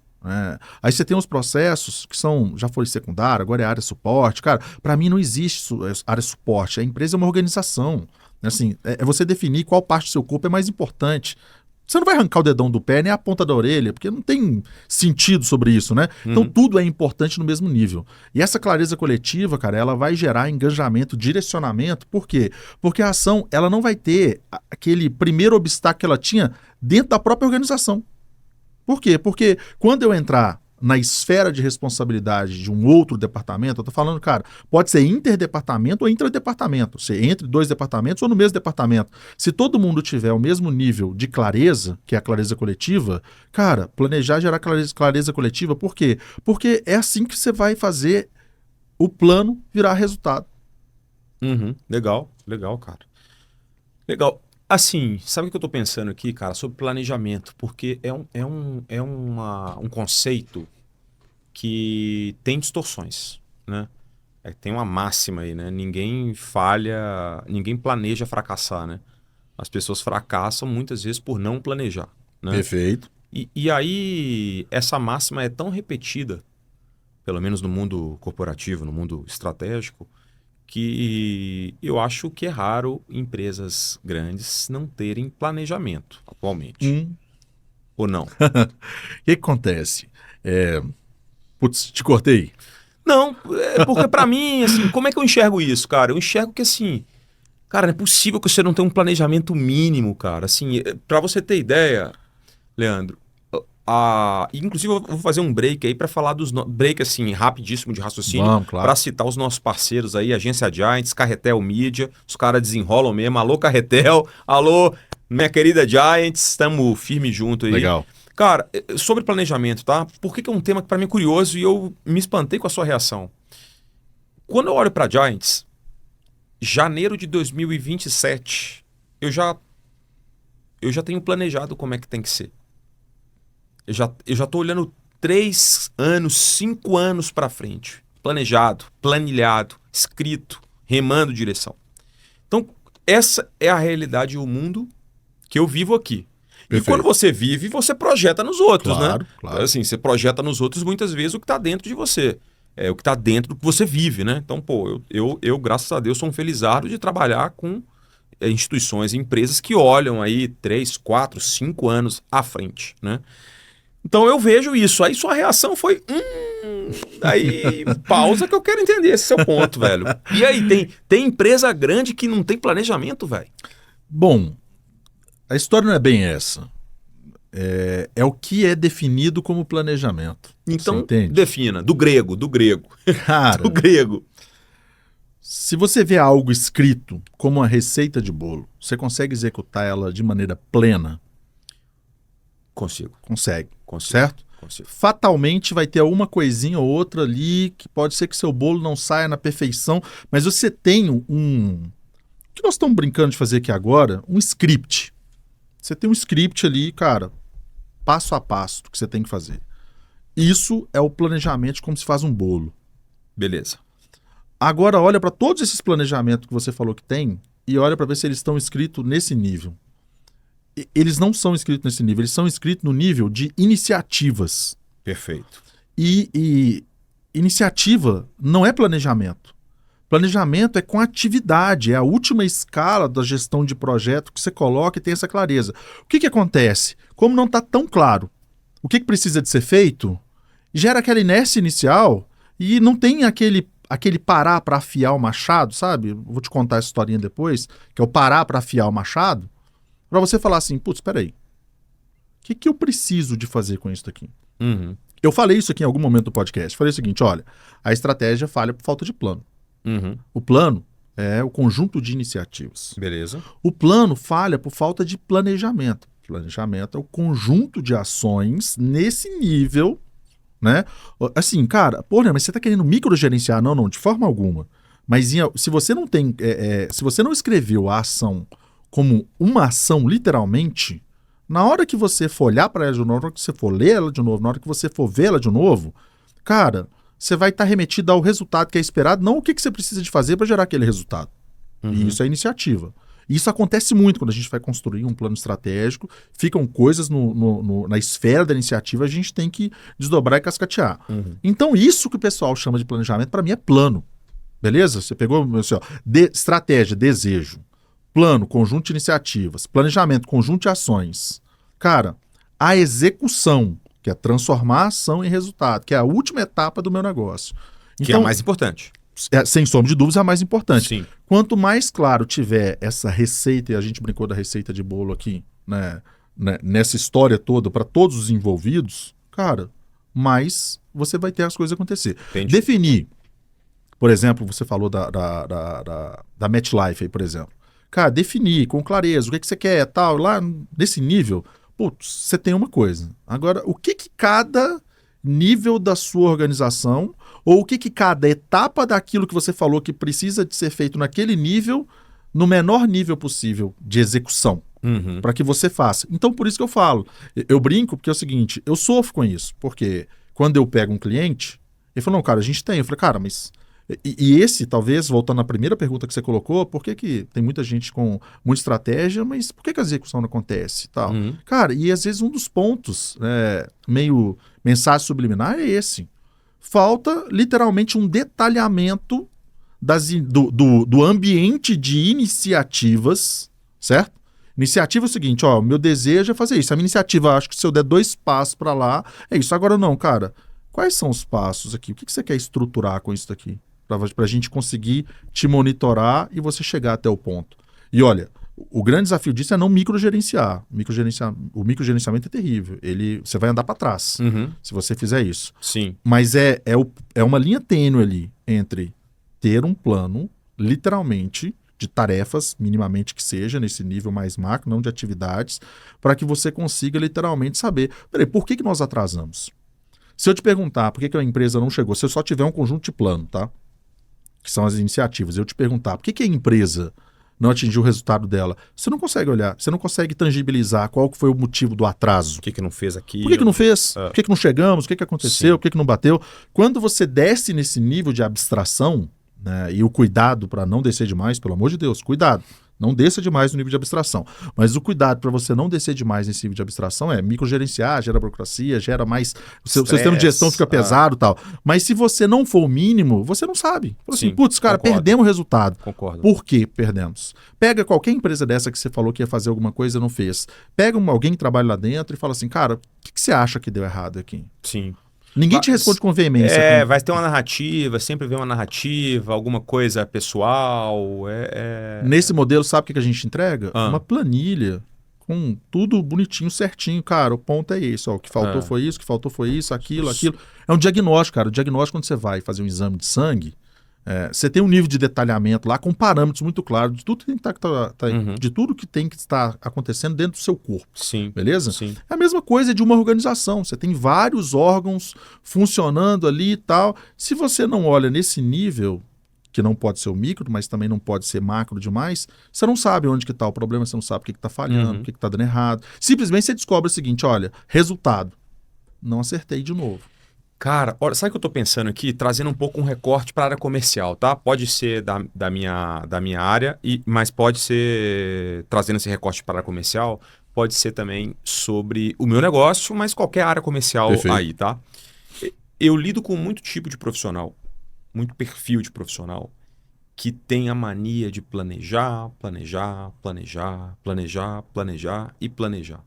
Aí você tem os processos que já foi secundário, agora é área suporte. Cara, para mim não existe área suporte. A empresa é uma organização. Assim, é você definir qual parte do seu corpo é mais importante. Você não vai arrancar o dedão do pé nem a ponta da orelha, porque não tem sentido sobre isso, né? Então tudo é importante no mesmo nível. E essa clareza coletiva, cara, ela vai gerar engajamento, direcionamento. Por quê? Porque a ação, ela não vai ter aquele primeiro obstáculo que ela tinha dentro da própria organização. Por quê? Porque quando eu entrar na esfera de responsabilidade de um outro departamento, eu tô falando, cara, pode ser interdepartamento ou intradepartamento, ser entre dois departamentos ou no mesmo departamento. Se todo mundo tiver o mesmo nível de clareza, que é a clareza coletiva, cara, planejar gerar clareza coletiva, por quê? Porque é assim que você vai fazer o plano virar resultado. Legal, cara. Legal. Assim, sabe o que eu tô pensando aqui, cara, sobre planejamento? Porque é um conceito que tem distorções, né? Tem uma máxima aí, né? Ninguém planeja fracassar, né? As pessoas fracassam muitas vezes por não planejar, né? Perfeito. E aí, essa máxima é tão repetida, pelo menos no mundo corporativo, no mundo estratégico, que eu acho que é raro empresas grandes não terem planejamento atualmente. Ou não? O que acontece? Putz, te cortei. Não, porque pra mim, assim, como é que eu enxergo isso, cara? Eu enxergo que, assim, cara, não é possível que você não tenha um planejamento mínimo, cara. Assim, pra você ter ideia, Leandro, inclusive eu vou fazer um break aí para falar break assim rapidíssimo de raciocínio. Vamos, claro. Para citar os nossos parceiros aí, Agência Giants, Carretel Mídia, os caras desenrolam mesmo. Alô Carretel, alô minha querida Giants, estamos firme junto aí. Legal. Cara, sobre planejamento, tá? Por que é um tema que para mim é curioso e eu me espantei com a sua reação. Quando eu olho para Giants, janeiro de 2027, eu já tenho planejado como é que tem que ser. Eu já tô olhando 3 anos, 5 anos para frente. Planejado, planilhado, escrito, remando direção. Então, essa é a realidade e o mundo que eu vivo aqui. Perfeito. E quando você vive, você projeta nos outros, claro, né? Claro. Assim, você projeta nos outros muitas vezes o que está dentro de você. É o que está dentro do que você vive, né? Então, pô, eu graças a Deus, sou um felizardo de trabalhar com instituições e empresas que olham aí 3, 4, 5 anos à frente, né? Então eu vejo isso. Aí sua reação foi... Aí pausa que eu quero entender esse seu ponto, velho. E aí, tem empresa grande que não tem planejamento, velho? Bom, a história não é bem essa. É o que é definido como planejamento. Então, defina. Do grego. Cara, do grego. Se você vê algo escrito como uma receita de bolo, você consegue executar ela de maneira plena? Consigo. Consegue. Consigo. Certo? Consigo. Fatalmente vai ter uma coisinha ou outra ali que pode ser que seu bolo não saia na perfeição, mas você tem O que nós estamos brincando de fazer aqui agora? Um script. Você tem um script ali, cara, passo a passo do que você tem que fazer. Isso é o planejamento de como se faz um bolo. Beleza. Agora olha para todos esses planejamentos que você falou que tem e olha para ver se eles estão escritos nesse nível. Eles não são escritos nesse nível, eles são escritos no nível de iniciativas. Perfeito. E iniciativa não é planejamento. Planejamento é com atividade, é a última escala da gestão de projeto que você coloca e tem essa clareza. O que acontece? Como não está tão claro o que precisa de ser feito, gera aquela inércia inicial e não tem aquele parar para afiar o machado, sabe? Vou te contar essa historinha depois, que é o parar para afiar o machado, para você falar assim, putz, espera aí, o que eu preciso de fazer com isso aqui? Uhum. Eu falei isso aqui em algum momento do podcast. Falei o seguinte, olha, a estratégia falha por falta de plano. Uhum. O plano é o conjunto de iniciativas. Beleza. O plano falha por falta de planejamento. Planejamento é o conjunto de ações nesse nível, né? Assim, cara, porra, mas você tá querendo microgerenciar? Não, de forma alguma. Mas se você não tem, se você não escreveu a ação como uma ação literalmente, na hora que você for olhar para ela de novo, na hora que você for ler ela de novo, na hora que você for ver ela de novo, cara, você vai estar remetido ao resultado que é esperado, não o que você precisa de fazer para gerar aquele resultado. Uhum. E isso é iniciativa. Isso acontece muito quando a gente vai construir um plano estratégico, ficam coisas na esfera da iniciativa, a gente tem que desdobrar e cascatear. Uhum. Então, isso que o pessoal chama de planejamento, para mim, é plano. Beleza? Você pegou assim, ó, estratégia, desejo, plano, conjunto de iniciativas, planejamento, conjunto de ações. Cara, a execução, que é transformar a ação em resultado, que é a última etapa do meu negócio. Que é a mais importante. Sem sombra de dúvidas, é a mais importante. Sim. Quanto mais claro tiver essa receita, e a gente brincou da receita de bolo aqui, né, nessa história toda, para todos os envolvidos, cara, mais você vai ter as coisas acontecer. Entendi. Definir, por exemplo, você falou da MetLife aí, por exemplo. Cara, definir com clareza o que você quer, tal, lá nesse nível, putz, você tem uma coisa. Agora, o que cada nível da sua organização, ou o que cada etapa daquilo que você falou que precisa de ser feito naquele nível, no menor nível possível de execução, para que você faça. Então, por isso que eu falo, eu brinco porque é o seguinte, eu sofro com isso, porque quando eu pego um cliente, ele falou, não, cara, a gente tem. Eu falei, cara, mas... E esse, talvez, voltando à primeira pergunta que você colocou, por que tem muita gente com muita estratégia, mas por que a execução não acontece? Tal? Cara, e às vezes um dos pontos, meio mensagem subliminar, é esse. Falta, literalmente, um detalhamento do ambiente de iniciativas, certo? Iniciativa é o seguinte, ó, meu desejo é fazer isso. A minha iniciativa, acho que se eu der 2 passos para lá, é isso. Agora não, cara, quais são os passos aqui? O que você quer estruturar com isso daqui? Para a gente conseguir te monitorar e você chegar até o ponto. E olha, o grande desafio disso é não microgerenciar. O microgerenciamento é terrível. Você vai andar para trás se você fizer isso. Sim. Mas é uma linha tênue ali entre ter um plano, literalmente, de tarefas, minimamente que seja, nesse nível mais macro, não de atividades, para que você consiga literalmente saber, peraí, por que nós atrasamos? Se eu te perguntar por que a empresa não chegou, se eu só tiver um conjunto de plano, tá? Que são as iniciativas, eu te perguntar por que a empresa não atingiu o resultado dela, você não consegue olhar, você não consegue tangibilizar qual que foi o motivo do atraso. Por que não fez aqui? Por que não fez? Por que não chegamos? O que aconteceu? Sim. Por que não bateu? Quando você desce nesse nível de abstração, né, e o cuidado para não descer demais, pelo amor de Deus, cuidado. Não desça demais no nível de abstração. Mas o cuidado para você não descer demais nesse nível de abstração é microgerenciar, gera burocracia, gera mais... O seu sistema de gestão fica pesado e tal. Mas se você não for o mínimo, você não sabe. Fala assim, putz, cara, perdemos o resultado. Concordo. Por que perdemos? Pega qualquer empresa dessa que você falou que ia fazer alguma coisa e não fez. Pega alguém que trabalha lá dentro e fala assim, cara, o que você acha que deu errado aqui? Sim. Ninguém te responde com veemência. Vai ter uma narrativa, sempre vem uma narrativa, alguma coisa pessoal. Nesse modelo, sabe o que a gente entrega? Uma planilha com tudo bonitinho, certinho. Cara, o ponto é esse. Ó, o que faltou foi isso, o que faltou foi isso, aquilo. É um diagnóstico, cara. O diagnóstico, quando você vai fazer um exame de sangue, você tem um nível de detalhamento lá com parâmetros muito claros de tudo que de tudo que tem que estar acontecendo dentro do seu corpo. Sim. Beleza? Sim. É a mesma coisa de uma organização. Você tem vários órgãos funcionando ali e tal. Se você não olha nesse nível, que não pode ser o micro, mas também não pode ser macro demais, você não sabe onde que está o problema, você não sabe o que está falhando, o que está dando errado. Simplesmente você descobre o seguinte, olha, resultado, não acertei de novo. Cara, olha, sabe o que eu tô pensando aqui? Trazendo um pouco um recorte para a área comercial, tá? Pode ser da minha área, mas pode ser, trazendo esse recorte para a área comercial, pode ser também sobre o meu negócio, mas qualquer área comercial. Perfeito. Aí, tá? Eu lido com muito tipo de profissional, muito perfil de profissional, que tem a mania de planejar e planejar.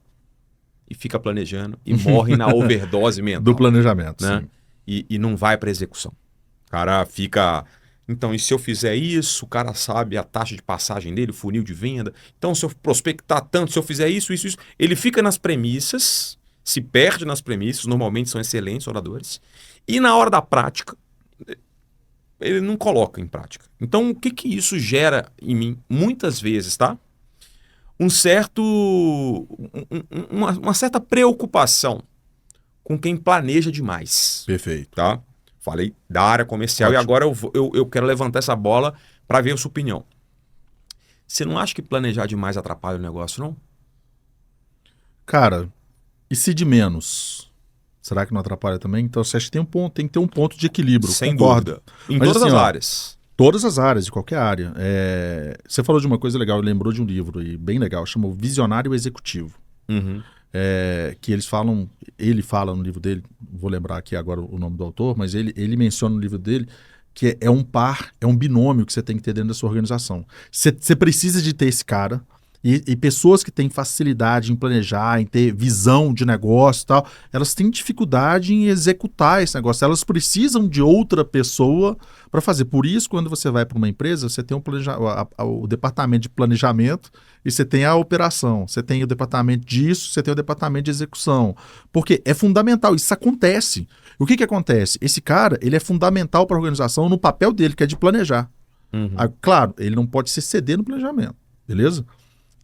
E fica planejando e morre na overdose mental. Do planejamento, né? Sim. E não vai para execução. O cara fica... Então, e se eu fizer isso, o cara sabe a taxa de passagem dele, o funil de venda. Então, se eu prospectar tanto, se eu fizer isso, ele fica nas premissas, se perde nas premissas, normalmente são excelentes oradores. E na hora da prática, ele não coloca em prática. Então, o que isso gera em mim? Muitas vezes, tá? Uma certa preocupação com quem planeja demais. Perfeito. Tá? Falei da área comercial. Ótimo. E agora eu quero levantar essa bola para ver a sua opinião. Você não acha que planejar demais atrapalha o negócio, não? Cara, e se de menos? Será que não atrapalha também? Então você acha que tem que ter um ponto de equilíbrio. Sem dúvida. Em todas as áreas. Todas as áreas, de qualquer área. Você falou de uma coisa legal, lembrou de um livro bem legal, chama Visionário Executivo. Que ele fala no livro dele, vou lembrar aqui agora o nome do autor, mas ele menciona no livro dele que é um binômio que você tem que ter dentro da sua organização. Você precisa de ter esse cara, e pessoas que têm facilidade em planejar, em ter visão de negócio e tal, elas têm dificuldade em executar esse negócio. Elas precisam de outra pessoa para fazer. Por isso, quando você vai para uma empresa, você tem o departamento de planejamento e você tem a operação. Você tem o departamento disso, você tem o departamento de execução. Porque é fundamental, isso acontece. O que acontece? Esse cara, ele é fundamental para a organização no papel dele, que é de planejar. Claro, ele não pode se ceder no planejamento, beleza?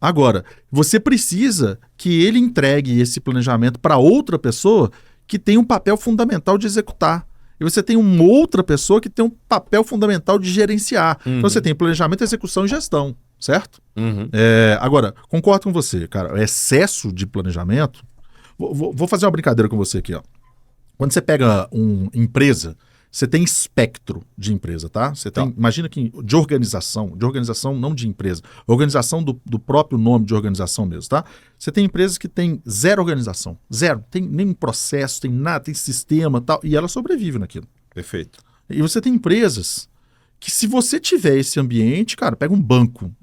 Agora, você precisa que ele entregue esse planejamento para outra pessoa que tem um papel fundamental de executar. E você tem uma outra pessoa que tem um papel fundamental de gerenciar. Então você tem planejamento, execução e gestão, certo? Agora, concordo com você, cara. O excesso de planejamento... Vou fazer uma brincadeira com você aqui, ó. Quando você pega uma empresa... Você tem espectro de empresa, tá? Você tem, imagina que de organização não de empresa, organização do próprio nome de organização mesmo, tá? Você tem empresas que têm zero organização, zero, tem nem processo, tem nada, tem sistema e tal, e ela sobrevive naquilo. Perfeito. E você tem empresas que se você tiver esse ambiente, cara, pega um banco,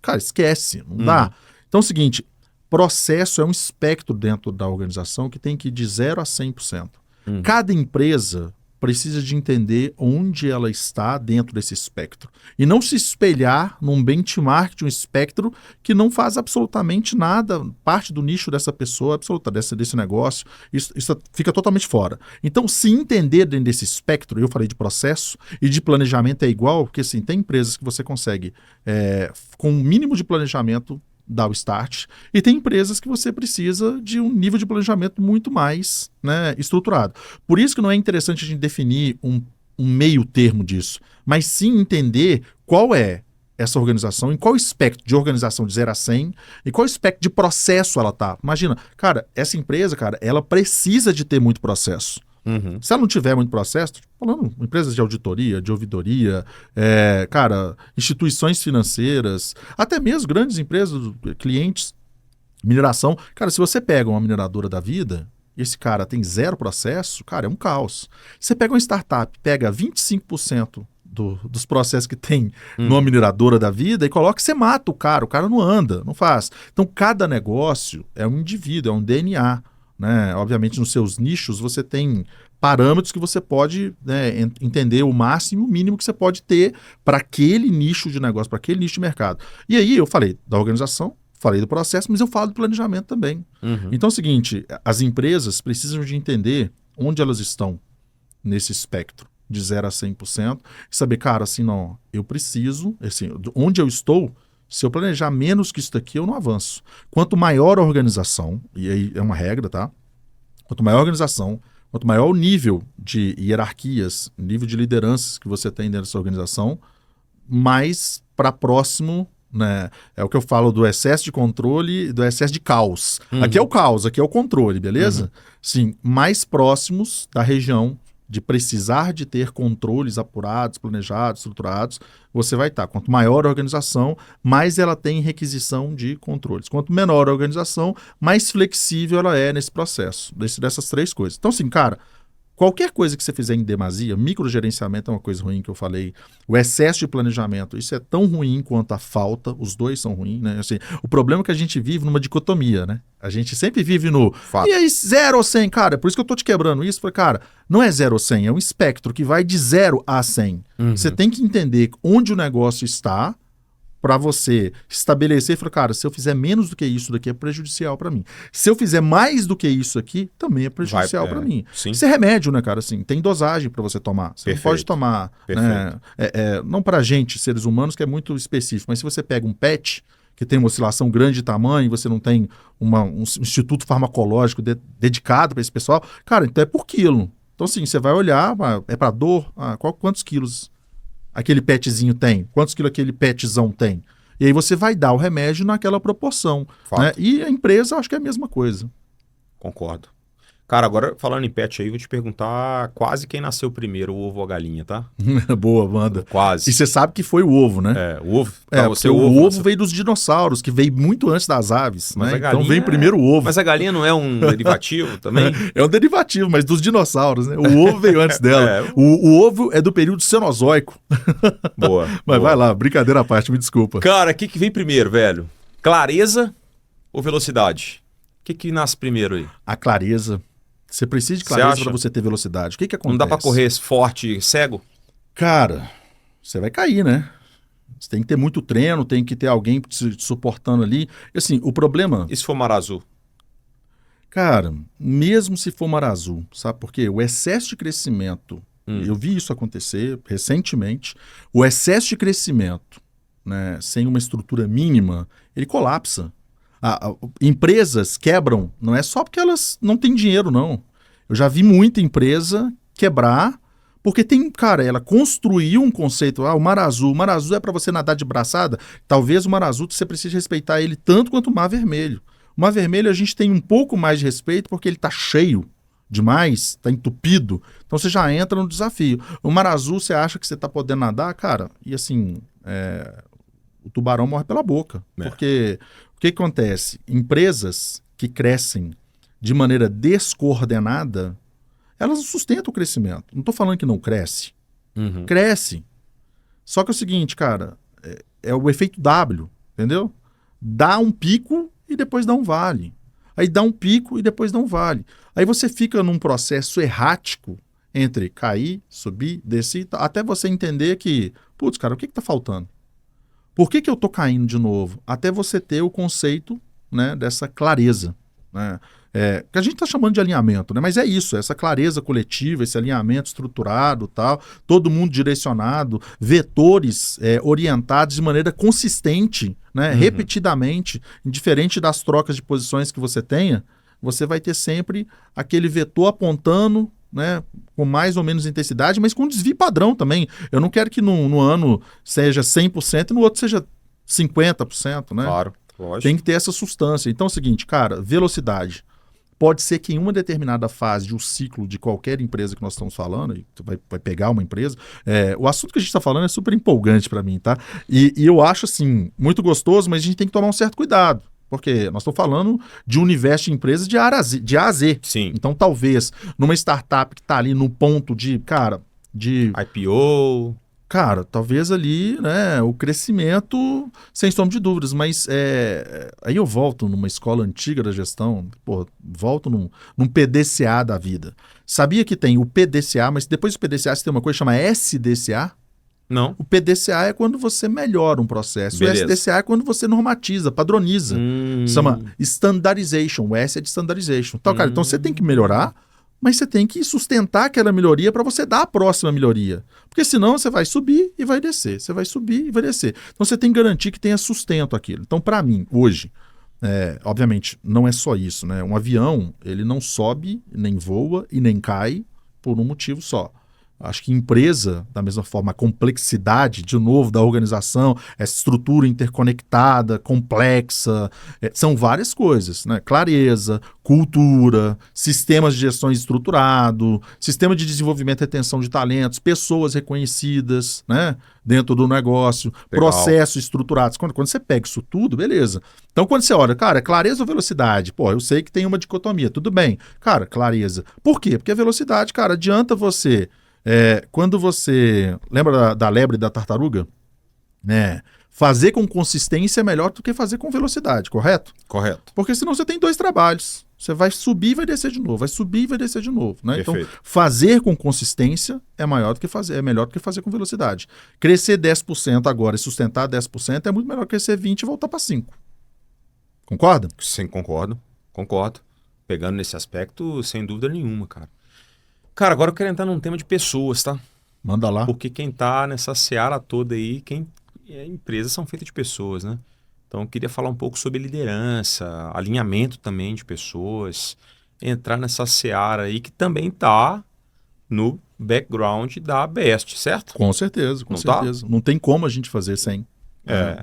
cara, esquece, não dá. Então é o seguinte, processo é um espectro dentro da organização que tem que ir de 0 a 100%. Cada empresa precisa de entender onde ela está dentro desse espectro. E não se espelhar num benchmark de um espectro que não faz absolutamente nada, parte do nicho dessa pessoa, desse negócio, isso fica totalmente fora. Então, se entender dentro desse espectro, eu falei de processo, e de planejamento é igual, porque assim, tem empresas que você consegue, com um mínimo de planejamento, dar o start, e tem empresas que você precisa de um nível de planejamento muito mais, né, estruturado. Por isso que não é interessante a gente definir um meio termo disso, mas sim entender qual é essa organização, em qual espectro de organização de 0 a 100, e qual espectro de processo ela tá. Imagina, cara, essa empresa, cara, ela precisa de ter muito processo. Se ela não tiver muito processo, falando empresas de auditoria, de ouvidoria, cara, instituições financeiras, até mesmo grandes empresas, clientes, mineração. Cara, se você pega uma mineradora da vida, e esse cara tem zero processo, cara, é um caos. Você pega uma startup, pega 25% dos processos que tem numa mineradora da vida e coloca, você mata o cara não anda, não faz. Então, cada negócio é um indivíduo, é um DNA. Né? Obviamente, nos seus nichos, você tem parâmetros que você pode, né, entender o máximo e o mínimo que você pode ter para aquele nicho de negócio, para aquele nicho de mercado. E aí eu falei da organização, falei do processo, mas eu falo do planejamento também. Então é o seguinte, as empresas precisam de entender onde elas estão nesse espectro de 0 a 100% e saber, cara, assim, não, eu preciso, assim, onde eu estou. Se eu planejar menos que isso daqui, eu não avanço. Quanto maior a organização, e aí é uma regra, tá? Quanto maior a organização, quanto maior o nível de hierarquias, nível de lideranças que você tem dentro dessa organização, mais para próximo, né? É o que eu falo do excesso de controle e do excesso de caos. Aqui é o caos, aqui é o controle, beleza? Sim, mais próximos da região de precisar de ter controles apurados, planejados, estruturados, você vai estar. Quanto maior a organização, mais ela tem requisição de controles. Quanto menor a organização, mais flexível ela é nesse processo, dessas 3 coisas. Então, assim, cara, qualquer coisa que você fizer em demasia, microgerenciamento é uma coisa ruim que eu falei, o excesso de planejamento, isso é tão ruim quanto a falta, os dois são ruins, né? Assim, o problema é que a gente vive numa dicotomia, né? A gente sempre vive no, Fato. e aí 0 ou 100, cara, por isso que eu tô te quebrando isso, porque, cara, não é 0 ou 100, é um espectro que vai de 0 a 100. Você tem que entender onde o negócio está, para você estabelecer e falar, cara, se eu fizer menos do que isso daqui é prejudicial para mim. Se eu fizer mais do que isso aqui, também é prejudicial para mim. Sim. Isso é remédio, né, cara? Assim, tem dosagem para você tomar. Você não pode tomar, né, não para gente, seres humanos, que é muito específico, mas se você pega um pet que tem uma oscilação grande de tamanho, você não tem um instituto farmacológico dedicado para esse pessoal, cara, então é por quilo. Então, assim, você vai olhar, é para dor, quantos quilos aquele petzinho tem? Quantos quilos aquele petzão tem? E aí você vai dar o remédio naquela proporção. Né? E a empresa, acho que é a mesma coisa. Concordo. Cara, agora falando em pet aí, vou te perguntar quase quem nasceu primeiro, o ovo ou a galinha, tá? Boa, manda. Quase. E você sabe que foi o ovo, né? O ovo. Você, o ovo veio dos dinossauros, que veio muito antes das aves. Mas né? a galinha, então vem primeiro o ovo. Mas a galinha não é um derivativo também? É um derivativo, mas dos dinossauros, né? O ovo veio antes dela. O ovo é do período Cenozoico. Boa. Mas boa. vai lá, brincadeira à parte, me desculpa. Cara, o que vem primeiro, velho? Clareza ou velocidade? O que nasce primeiro aí? A clareza. Você precisa de clareza para você ter velocidade. O que acontece? Não dá para correr forte cego? Cara, você vai cair, né? Você tem que ter muito treino, tem que ter alguém te suportando ali. E assim, o problema... E se for mar azul? Cara, mesmo se for mar azul, sabe por quê? O excesso de crescimento, eu vi isso acontecer recentemente, o excesso de crescimento, né, sem uma estrutura mínima, ele colapsa. Empresas quebram, não é só porque elas não têm dinheiro, não. Eu já vi muita empresa quebrar porque tem, cara, ela construiu um conceito, o mar azul é para você nadar de braçada, talvez o mar azul você precise respeitar ele tanto quanto o mar vermelho. O mar vermelho a gente tem um pouco mais de respeito porque ele está cheio demais, está entupido, então você já entra no desafio. O mar azul você acha que você está podendo nadar, cara, e assim, o tubarão morre pela boca, porque... O que acontece? Empresas que crescem de maneira descoordenada, elas não sustentam o crescimento. Não estou falando que não cresce. Cresce. Só que é o seguinte, cara, é o efeito W, entendeu? Dá um pico e depois dá um vale. Aí dá um pico e depois dá um vale. Aí você fica num processo errático entre cair, subir, descer, até você entender que, putz, cara, o que está faltando? Por que eu estou caindo de novo? Até você ter o conceito, né, dessa clareza. Né? Que a gente está chamando de alinhamento, né? Mas é isso, essa clareza coletiva, esse alinhamento estruturado, tal, todo mundo direcionado, vetores orientados de maneira consistente, né? Repetidamente, indiferente das trocas de posições que você tenha, você vai ter sempre aquele vetor apontando, né, com mais ou menos intensidade, mas com desvio padrão também. Eu não quero que no ano seja 100% e no outro seja 50%, né? Claro, lógico. Tem que ter essa substância. Então é o seguinte, cara, velocidade. Pode ser que em uma determinada fase do ciclo de qualquer empresa que nós estamos falando, e tu vai pegar uma empresa, o assunto que a gente está falando é super empolgante para mim, tá? E eu acho, assim, muito gostoso, mas a gente tem que tomar um certo cuidado. Porque nós estamos falando de um universo de empresas de A a Z. Sim. Então, talvez, numa startup que está ali no ponto de, cara, de... IPO... Cara, talvez ali, né, o crescimento, sem sombra de dúvidas, mas aí eu volto numa escola antiga da gestão, volto num PDCA da vida. Sabia que tem o PDCA, mas depois do PDCA você tem uma coisa que chama SDCA? Não. O PDCA é quando você melhora um processo. Beleza. O SDCA é quando você normatiza, padroniza. Chama standardization. O S é de standardization. Então, cara, então você tem que melhorar, mas você tem que sustentar aquela melhoria para você dar a próxima melhoria. Porque senão você vai subir e vai descer. Você vai subir e vai descer. Então você tem que garantir que tenha sustento aquilo. Então, para mim, hoje, obviamente, não é só isso, né? Um avião, ele não sobe, nem voa e nem cai por um motivo só. Acho que empresa, da mesma forma, a complexidade, de novo, da organização, essa estrutura interconectada, complexa, são várias coisas, né? Clareza, cultura, sistemas de gestão estruturado, sistema de desenvolvimento e retenção de talentos, pessoas reconhecidas, né? Dentro do negócio, Legal. processos estruturados. Quando você pega isso tudo, beleza. Então, quando você olha, cara, clareza ou velocidade? Pô, eu sei que tem uma dicotomia, tudo bem. Cara, clareza. Por quê? Porque a velocidade, cara, adianta você... quando você... Lembra da lebre e da tartaruga? Fazer com consistência é melhor do que fazer com velocidade, correto? Correto. Porque senão você tem 2 trabalhos. Você vai subir e vai descer de novo, vai subir e vai descer de novo, né? Então, fazer com consistência é melhor do que fazer com velocidade. Crescer 10% agora e sustentar 10% é muito melhor que crescer 20% e voltar para 5%. Concorda? Sim, concordo. Pegando nesse aspecto, sem dúvida nenhuma, cara. Cara, agora eu quero entrar num tema de pessoas, tá? Manda lá. Porque quem tá nessa seara toda aí, empresas são feitas de pessoas, né? Então eu queria falar um pouco sobre liderança, alinhamento também de pessoas, entrar nessa seara aí que também tá no background da Best, certo? Com certeza, com certeza. Não tem como a gente fazer sem.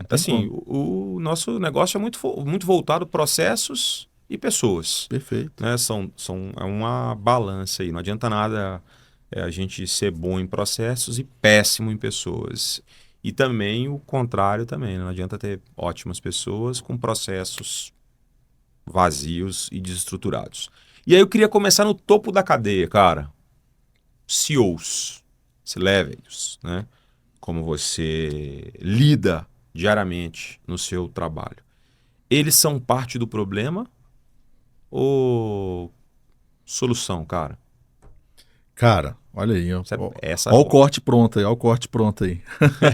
Assim, o nosso negócio é muito voltado a processos e pessoas. Perfeito. Né? É uma balança aí. Não adianta nada a gente ser bom em processos e péssimo em pessoas. E também o contrário também. Não adianta ter ótimas pessoas com processos vazios e desestruturados. E aí eu queria começar no topo da cadeia, cara. CEOs, C-levels, né? Como você lida diariamente no seu trabalho. Eles são parte do problema ou solução, cara? Cara, olha aí. Olha o corte pronto aí,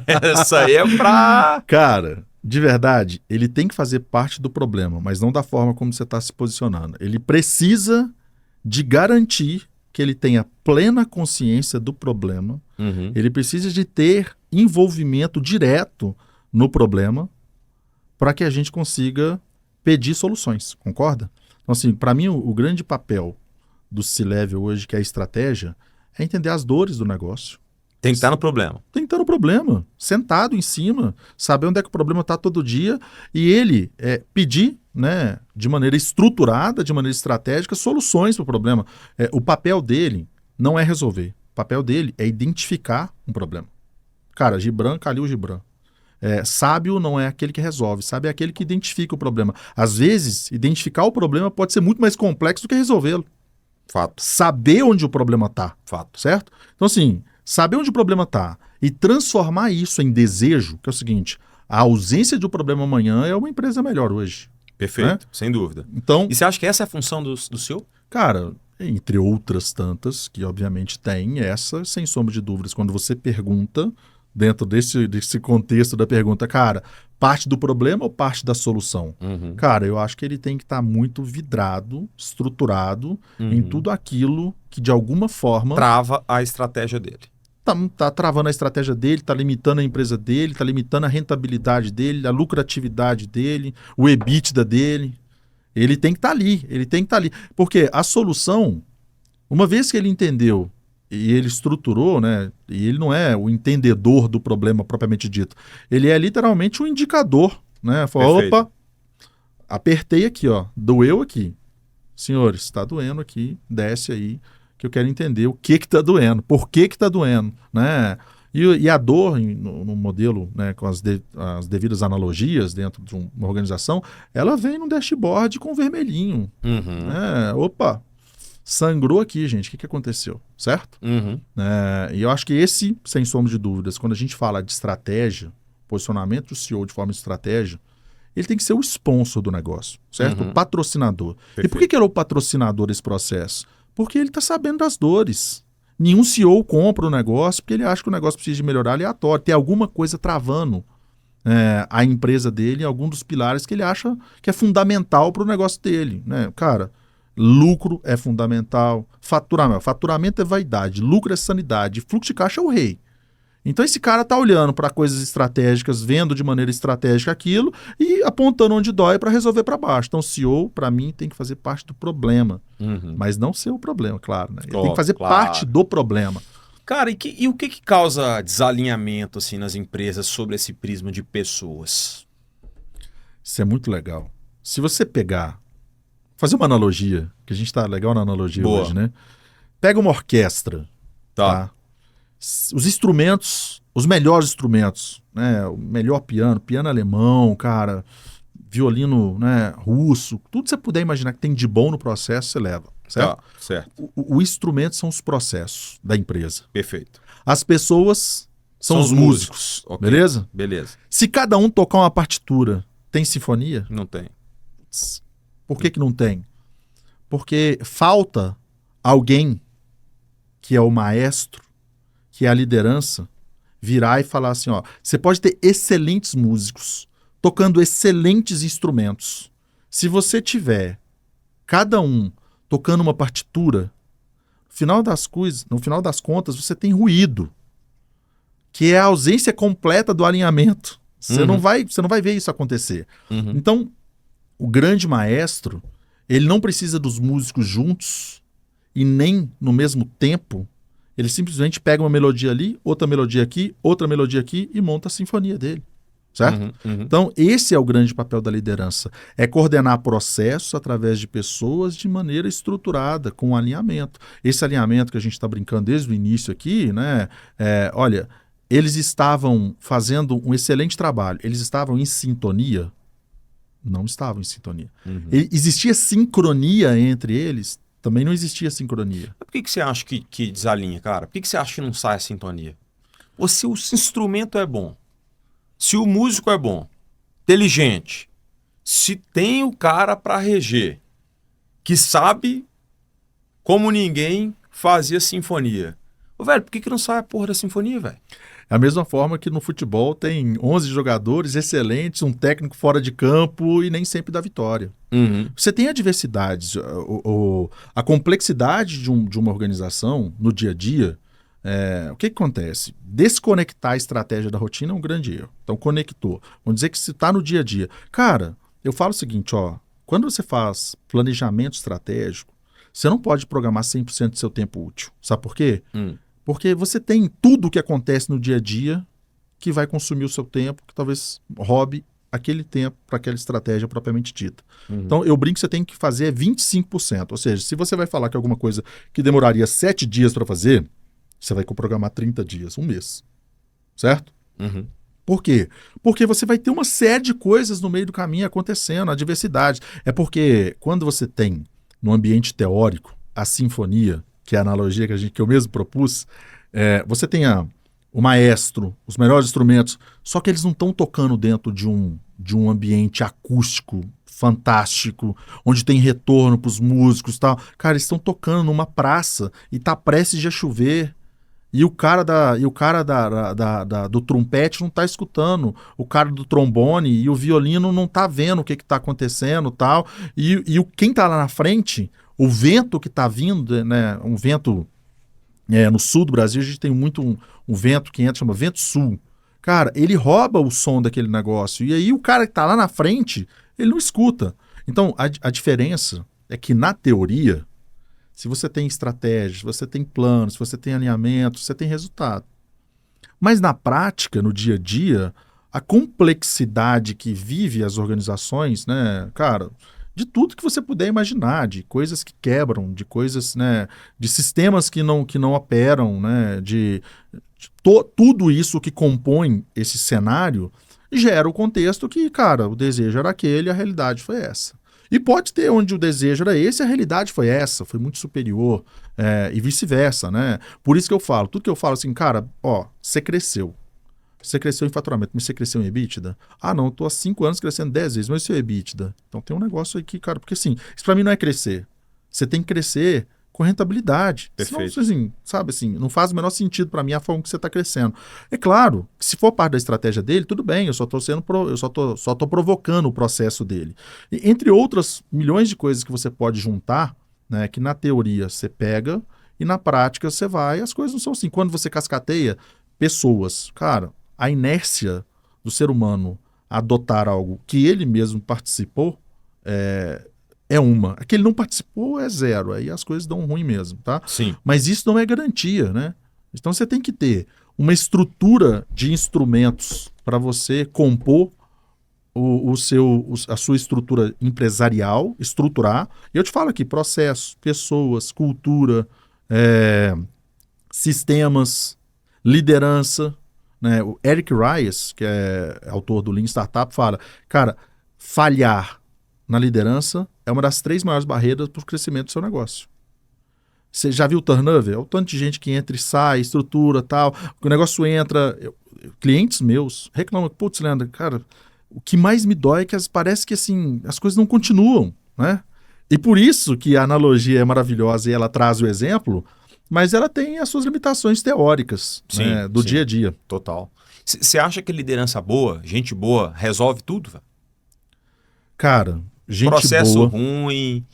Essa aí é pra... Cara, de verdade, ele tem que fazer parte do problema, mas não da forma como você está se posicionando. Ele precisa de garantir que ele tenha plena consciência do problema. Ele precisa de ter envolvimento direto no problema para que a gente consiga pedir soluções, concorda? Então, assim, para mim, o grande papel do C-Level hoje, que é a estratégia, é entender as dores do negócio. Tem que estar no problema. Tem que estar no problema, sentado em cima, saber onde é que o problema está todo dia e ele pedir, né, de maneira estruturada, de maneira estratégica, soluções para o problema. O papel dele não é resolver. O papel dele é identificar um problema. Cara, Khalil Gibran. Sábio não é aquele que resolve, sábio é aquele que identifica o problema. Às vezes, identificar o problema pode ser muito mais complexo do que resolvê-lo. Fato. Saber onde o problema está. Fato. Certo? Então, assim, saber onde o problema está e transformar isso em desejo, que é o seguinte, a ausência de um problema amanhã é uma empresa melhor hoje. Perfeito, sem dúvida. Então, e você acha que essa é a função do CEO? Cara, entre outras tantas, que obviamente tem essa, sem sombra de dúvidas, quando você pergunta, dentro desse contexto da pergunta, cara, parte do problema ou parte da solução? Cara, eu acho que ele tem que estar muito vidrado, estruturado em tudo aquilo que de alguma forma... trava a estratégia dele. Tá travando a estratégia dele, tá limitando a empresa dele, tá limitando a rentabilidade dele, a lucratividade dele, o EBITDA dele. Ele tem que estar ali, Porque a solução, uma vez que ele entendeu e ele estruturou, né? E ele não é o entendedor do problema propriamente dito. Ele é literalmente um indicador, né? Fala, opa, apertei aqui, ó, doeu aqui. Senhores, está doendo aqui, desce aí, que eu quero entender o que está doendo, por que está doendo, né? E a dor, no modelo, né, com as devidas analogias dentro de uma organização, ela vem no dashboard com vermelhinho. Opa, sangrou aqui, gente, o que aconteceu? Certo? E eu acho que esse, sem sombra de dúvidas, quando a gente fala de estratégia, posicionamento do CEO de forma de estratégia, ele tem que ser o sponsor do negócio, certo? O patrocinador. Perfeito. E por que ele é o patrocinador desse processo? Porque ele está sabendo das dores. Nenhum CEO compra o negócio porque ele acha que o negócio precisa de melhorar aleatório. Tem alguma coisa travando a empresa dele em algum dos pilares que ele acha que é fundamental para o negócio dele. Né? Cara, lucro é fundamental, faturamento é vaidade, lucro é sanidade, fluxo de caixa é o rei. Então esse cara tá olhando para coisas estratégicas, vendo de maneira estratégica aquilo e apontando onde dói para resolver para baixo. Então o CEO, para mim, tem que fazer parte do problema, mas não ser o problema, claro. Né? Ele tem que fazer parte do problema. Cara, e o que causa desalinhamento assim nas empresas sobre esse prisma de pessoas? Isso é muito legal. Se você fazer uma analogia, que a gente tá legal na analogia Boa. hoje, né? Pega uma orquestra, Tá. tá? Os instrumentos, os melhores instrumentos, né? O melhor piano alemão, cara, violino, né, russo, tudo que você puder imaginar que tem de bom no processo, você leva, certo? Tá, certo. O instrumento são os processos da empresa. Perfeito. As pessoas são os músicos, Ok. beleza? Beleza. Se cada um tocar uma partitura, tem sinfonia? Não tem. Por que não tem? Porque falta alguém que é o maestro, que é a liderança, virar e falar assim, ó, você pode ter excelentes músicos tocando excelentes instrumentos. Se você tiver cada um tocando uma partitura, no final das contas, você tem ruído, que é a ausência completa do alinhamento. Você não vai ver isso acontecer. Uhum. Então, o grande maestro, ele não precisa dos músicos juntos e nem no mesmo tempo. Ele simplesmente pega uma melodia ali, outra melodia aqui e monta a sinfonia dele. Certo? Uhum. Então, esse é o grande papel da liderança. É coordenar processos através de pessoas de maneira estruturada, com alinhamento. Esse alinhamento que a gente está brincando desde o início aqui, né? Olha, eles estavam fazendo um excelente trabalho. Eles estavam em sintonia? Não estavam em sintonia. Uhum. Existia sincronia entre eles? Também não existia sincronia. Por que você acha que desalinha, cara? Por que você acha que não sai a sintonia? Ou se o instrumento é bom, se o músico é bom, inteligente, se tem o cara para reger, que sabe como ninguém fazia sinfonia. Ô, velho, por que não sai a porra da sinfonia, velho? É a mesma forma que no futebol tem 11 jogadores excelentes, um técnico fora de campo e nem sempre dá vitória. Uhum. Você tem adversidades, a complexidade de uma organização no dia a dia. O que acontece? Desconectar a estratégia da rotina é um grande erro. Então, conectou. Vamos dizer que se está no dia a dia. Cara, eu falo o seguinte, ó, quando você faz planejamento estratégico, você não pode programar 100% do seu tempo útil. Sabe por quê? Porque você tem tudo o que acontece no dia a dia que vai consumir o seu tempo, que talvez roube aquele tempo para aquela estratégia propriamente dita. Então, eu brinco que você tem que fazer 25%. Ou seja, se você vai falar que alguma coisa que demoraria 7 dias para fazer, você vai programar 30 dias, um mês. Certo? Uhum. Por quê? Porque você vai ter uma série de coisas no meio do caminho acontecendo, a diversidade. É porque quando você tem, no ambiente teórico, a sinfonia, que é a analogia que eu mesmo propus, você tem o maestro, os melhores instrumentos, só que eles não estão tocando dentro de um ambiente acústico fantástico, onde tem retorno para os músicos e tal. Cara, eles estão tocando numa praça e tá prestes a chover. E o cara do trompete não está escutando, o cara do trombone e o violino não está vendo o que está acontecendo tal. E quem está lá na frente, o vento que está vindo, né, um vento no sul do Brasil, a gente tem muito um vento que entra, chama vento sul. Cara, ele rouba o som daquele negócio. E aí o cara que está lá na frente, ele não escuta. Então, a diferença é que na teoria, se você tem estratégia, se você tem planos, se você tem alinhamento, você tem resultado. Mas na prática, no dia a dia, a complexidade que vive as organizações, né, cara, de tudo que você puder imaginar, de coisas que quebram, de coisas, né, de sistemas que não operam, né, tudo isso que compõe esse cenário gera o contexto que, cara, o desejo era aquele, a realidade foi essa. E pode ter onde o desejo era esse, a realidade foi essa, foi muito superior, e vice-versa, né? Por isso que eu falo, tudo que eu falo assim, cara, ó, você cresceu em faturamento, mas você cresceu em EBITDA? Ah, não, eu tô há 5 anos crescendo 10 vezes, mas seu EBITDA? Então tem um negócio aqui, cara, porque assim, isso pra mim não é crescer. Você tem que crescer com rentabilidade. Perfeito. Senão, assim, sabe assim, não faz o menor sentido para mim a forma que você está crescendo. É claro que se for parte da estratégia dele, tudo bem, eu só tô provocando o processo dele. E, entre outras milhões de coisas que você pode juntar, né, que na teoria você pega e na prática você vai, as coisas não são assim. Quando você cascateia pessoas, cara, a inércia do ser humano a adotar algo que ele mesmo participou é uma. Aquele não participou é zero. Aí as coisas dão ruim mesmo, tá? Sim. Mas isso não é garantia, né? Então você tem que ter uma estrutura de instrumentos para você compor a sua estrutura empresarial, estruturar. E eu te falo aqui, processos, pessoas, cultura, sistemas, liderança. Né? O Eric Ries, que é autor do Lean Startup, fala, cara, falhar na liderança é uma das 3 maiores barreiras para o crescimento do seu negócio. Você já viu o turnover? É o tanto de gente que entra e sai, estrutura, tal. O negócio entra... clientes meus reclamam, putz, Leandro, cara, o que mais me dói é que parece que assim, as coisas não continuam, né? E por isso que a analogia é maravilhosa e ela traz o exemplo, mas ela tem as suas limitações teóricas, Sim, né, do sim. dia a dia. Total. Você acha que liderança boa, gente boa, resolve tudo, velho? Cara, gente Processo boa... ruim,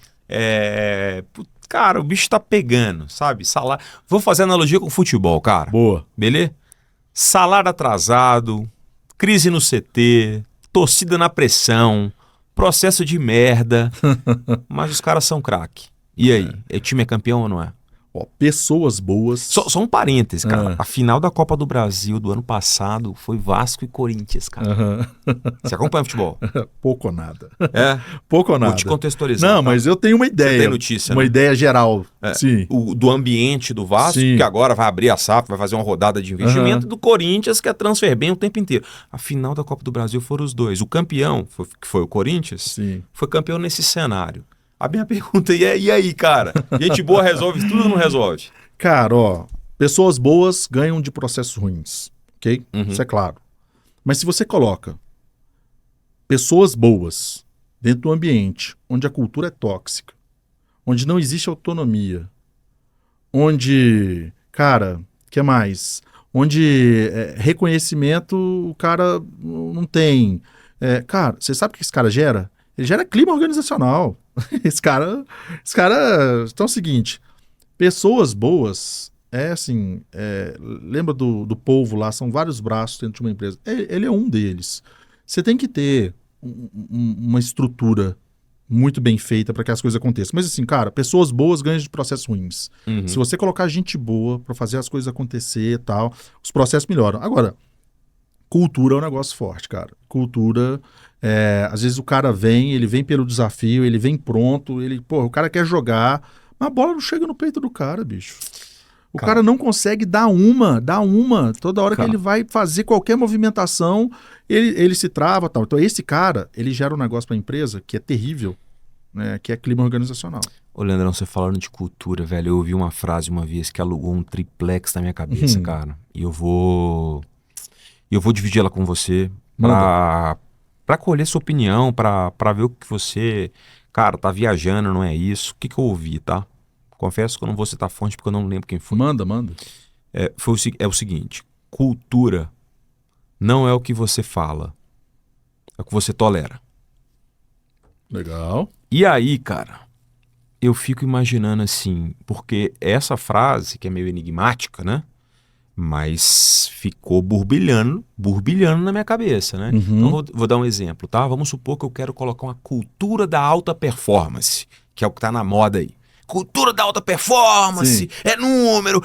cara, o bicho tá pegando, sabe? Salário... Vou fazer analogia com futebol, cara. Boa. Beleza? Salário atrasado, crise no CT, torcida na pressão, processo de merda, mas os caras são craque. E aí, o time é campeão ou não é? Ó, pessoas boas... Só um parênteses, cara. A final da Copa do Brasil do ano passado foi Vasco e Corinthians, cara. Você acompanha futebol? Pouco ou nada. É? Pouco ou nada. Vou te contextualizar. Não, tá? mas eu tenho uma ideia. Você tem notícia, uma né? ideia geral. Sim. Do ambiente do Vasco, Sim. que agora vai abrir a SAF, vai fazer uma rodada de investimento, do Corinthians, que é transfer bem o tempo inteiro. A final da Copa do Brasil foram os dois. O campeão, que foi o Corinthians, Sim. foi campeão nesse cenário. A minha pergunta é, e aí, cara? Gente boa resolve tudo ou não resolve? Cara, ó, pessoas boas ganham de processos ruins, ok? Isso é claro. Mas se você coloca pessoas boas dentro do ambiente onde a cultura é tóxica, onde não existe autonomia, onde, cara, o que mais? Onde reconhecimento o cara não tem. Cara, você sabe o que esse cara gera? Ele gera clima organizacional. Esse cara... Então é o seguinte... Pessoas boas, lembra do polvo lá, são vários braços dentro de uma empresa. Ele é um deles. Você tem que ter uma estrutura muito bem feita para que as coisas aconteçam. Mas assim, cara, pessoas boas ganham de processos ruins. Se você colocar gente boa para fazer as coisas acontecer e tal, os processos melhoram. Agora, cultura é um negócio forte, cara. Cultura, às vezes o cara ele vem pelo desafio, ele vem pronto, o cara quer jogar... Mas a bola não chega no peito do cara, bicho. O cara não consegue dar uma. Toda hora que ele vai fazer qualquer movimentação, ele se trava, tal. Então esse cara, ele gera um negócio para a empresa que é terrível, né? Que é clima organizacional. Ô, Leandrão, você falando de cultura, velho, eu ouvi uma frase uma vez que alugou um triplex na minha cabeça, cara. E eu vou dividir ela com você pra colher sua opinião, pra ver o que você... Cara, tá viajando, não é isso? O que eu ouvi, tá? Confesso que eu não vou citar a fonte porque eu não lembro quem foi. Manda. É o seguinte, cultura não é o que você fala, é o que você tolera. Legal. E aí, cara, eu fico imaginando assim, porque essa frase, que é meio enigmática, né? Mas ficou burbilhando na minha cabeça, né? Então vou dar um exemplo, tá? Vamos supor que eu quero colocar uma cultura da alta performance, que é o que tá na moda aí. Cultura da alta performance, Sim. é número,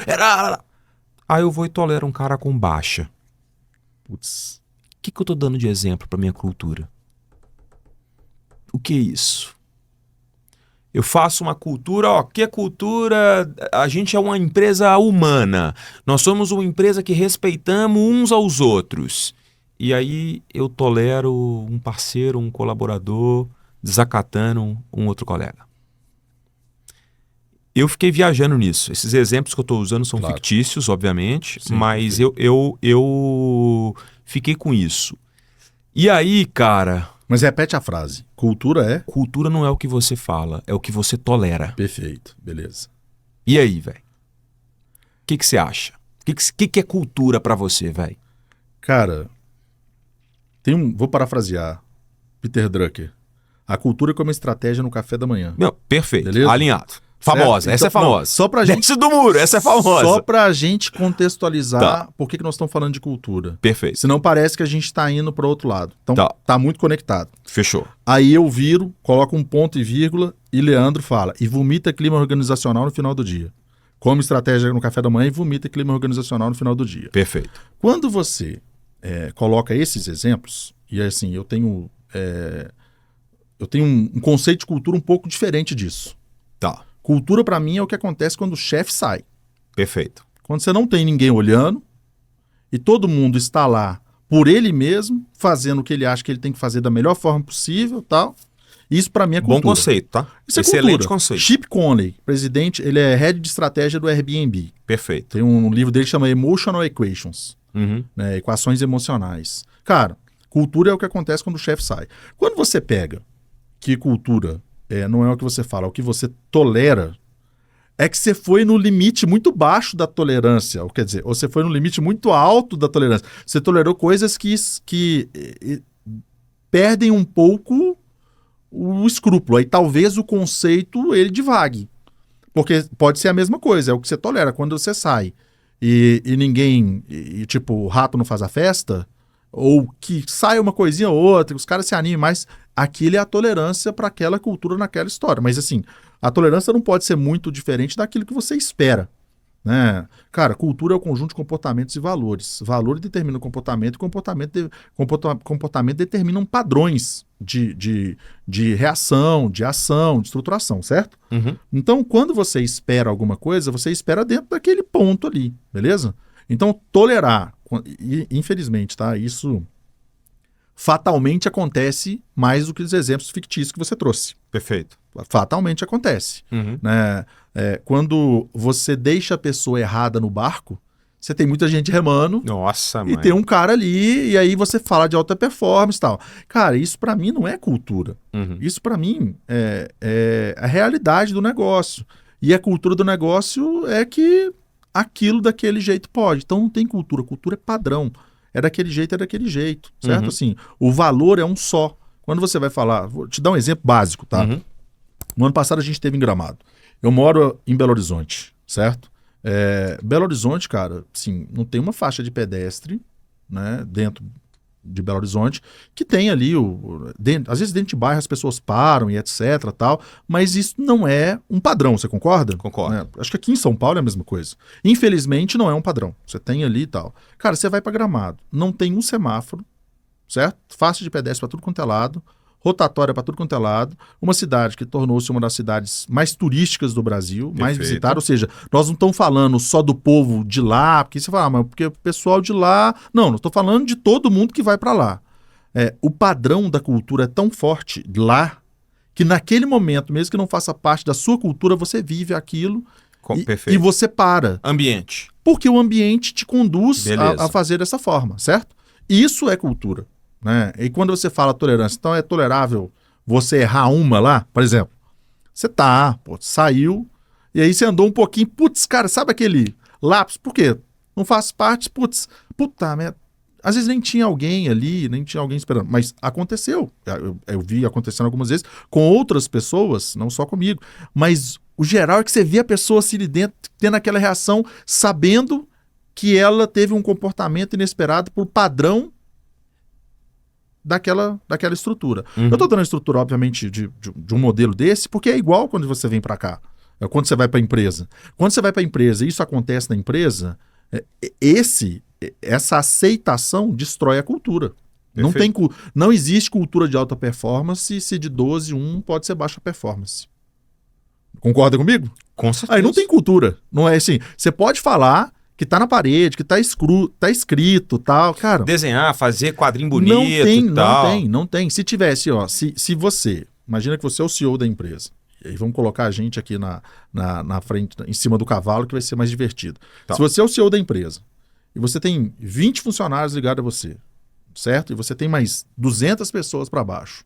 Aí eu vou e tolero um cara com baixa. Putz. O que eu tô dando de exemplo pra minha cultura? O que é isso? Eu faço uma cultura, que é cultura? A gente é uma empresa humana. Nós somos uma empresa que respeitamos uns aos outros. E aí eu tolero um parceiro, um colaborador, desacatando um outro colega. Eu fiquei viajando nisso. Esses exemplos que eu estou usando são fictícios, obviamente, sim, mas sim. eu fiquei com isso. E aí, cara... Mas repete a frase. Cultura Cultura não é o que você fala, é o que você tolera. Perfeito, beleza. E aí, velho? O que você acha? O que é cultura pra você, velho? Cara, vou parafrasear Peter Drucker. A cultura é como estratégia no café da manhã. Meu, perfeito. Beleza? Alinhado. Famosa, Certo? essa é Então, famosa. não, só pra gente... Desce do muro, essa é famosa. Só pra gente contextualizar por que nós estamos falando de cultura. Perfeito. Senão parece que a gente tá indo para outro lado. Então tá muito conectado. Fechou. Aí eu viro, coloco um ponto e vírgula e Leandro fala, e vomita clima organizacional no final do dia. come estratégia no café da manhã e vomita clima organizacional no final do dia. Perfeito. Quando você coloca esses exemplos, e assim, eu tenho um conceito de cultura um pouco diferente disso. Tá. Cultura, para mim, é o que acontece quando o chefe sai. Perfeito. Quando você não tem ninguém olhando e todo mundo está lá por ele mesmo, fazendo o que ele acha que ele tem que fazer da melhor forma possível, tal. Isso para mim é cultura. Bom conceito, tá? Isso é excelente cultura. Conceito. Chip Conley, presidente, ele é head de estratégia do Airbnb. Perfeito. Tem um livro dele que chama Emotional Equations, né, equações emocionais. Cara, cultura é o que acontece quando o chefe sai. Quando você pega que cultura não é o que você fala, é o que você tolera, é que você foi no limite muito baixo da tolerância, ou quer dizer, ou você foi no limite muito alto da tolerância. Você tolerou coisas que perdem um pouco o escrúpulo. Aí talvez o conceito ele divague. Porque pode ser a mesma coisa, é o que você tolera. Quando você sai e ninguém, tipo, o rato não faz a festa, ou que sai uma coisinha ou outra, os caras se animem mais, aquilo é a tolerância para aquela cultura naquela história. Mas assim, a tolerância não pode ser muito diferente daquilo que você espera, né? Cara, cultura é o conjunto de comportamentos e valores. Valores determinam comportamento e comportamento determinam padrões de reação, de ação, de estruturação, certo? Então, quando você espera alguma coisa, você espera dentro daquele ponto ali, beleza? Então, tolerar, e, infelizmente, tá? Isso fatalmente acontece mais do que os exemplos fictícios que você trouxe. Perfeito. Fatalmente acontece. Né? Quando você deixa a pessoa errada no barco, você tem muita gente remando. Nossa, e tem um cara ali, e aí você fala de alta performance e tal. Cara, isso pra mim não é cultura. Isso pra mim é a realidade do negócio. E a cultura do negócio é que aquilo daquele jeito pode. Então não tem cultura. Cultura é padrão. É daquele jeito, certo? Assim, o valor é um só. Quando você vai falar, vou te dar um exemplo básico, tá? No ano passado a gente esteve em Gramado. Eu moro em Belo Horizonte, certo? Belo Horizonte, cara, assim, não tem uma faixa de pedestre, né, dentro de Belo Horizonte, que tem ali, às vezes dentro de bairro as pessoas param e etc, tal, mas isso não é um padrão, você concorda? Concordo. Acho que aqui em São Paulo é a mesma coisa. Infelizmente não é um padrão, você tem ali e tal. Cara, você vai para Gramado, não tem um semáforo, certo? Faixa de pedestre para tudo quanto é lado, rotatória para tudo quanto é lado, uma cidade que tornou-se uma das cidades mais turísticas do Brasil, mais visitada, ou seja, nós não estamos falando só do povo de lá, porque você fala, mas porque o pessoal de lá... Não estou falando de todo mundo que vai para lá. O padrão da cultura é tão forte lá, que naquele momento, mesmo que não faça parte da sua cultura, você vive aquilo e você para. Ambiente. Porque o ambiente te conduz a fazer dessa forma, certo? Isso é cultura. Né? E quando você fala tolerância, então é tolerável você errar uma lá, por exemplo, você saiu, e aí você andou um pouquinho, putz, cara, sabe aquele lapso? Por quê? Não faz parte, puta merda. Às vezes nem tinha alguém ali, nem tinha alguém esperando, mas aconteceu. Eu vi acontecendo algumas vezes com outras pessoas, não só comigo, mas o geral é que você vê a pessoa assim ali dentro, tendo aquela reação, sabendo que ela teve um comportamento inesperado por padrão daquela estrutura. Eu tô dando a estrutura, obviamente, de um modelo desse, porque é igual quando você vem para cá, quando você vai para a empresa. Quando você vai para a empresa e isso acontece na empresa, essa aceitação destrói a cultura. Não existe cultura de alta performance se de 12, 1 pode ser baixa performance. Concorda comigo? Com certeza. Aí não tem cultura. Não é assim. Você pode falar que tá na parede, que tá escrito, tal, cara. Desenhar, fazer quadrinho bonito e tal. Não tem. Se tivesse, se você, imagina que você é o CEO da empresa, e aí vamos colocar a gente aqui na frente, em cima do cavalo, que vai ser mais divertido. Tá. Se você é o CEO da empresa, e você tem 20 funcionários ligados a você, certo? E você tem mais 200 pessoas para baixo.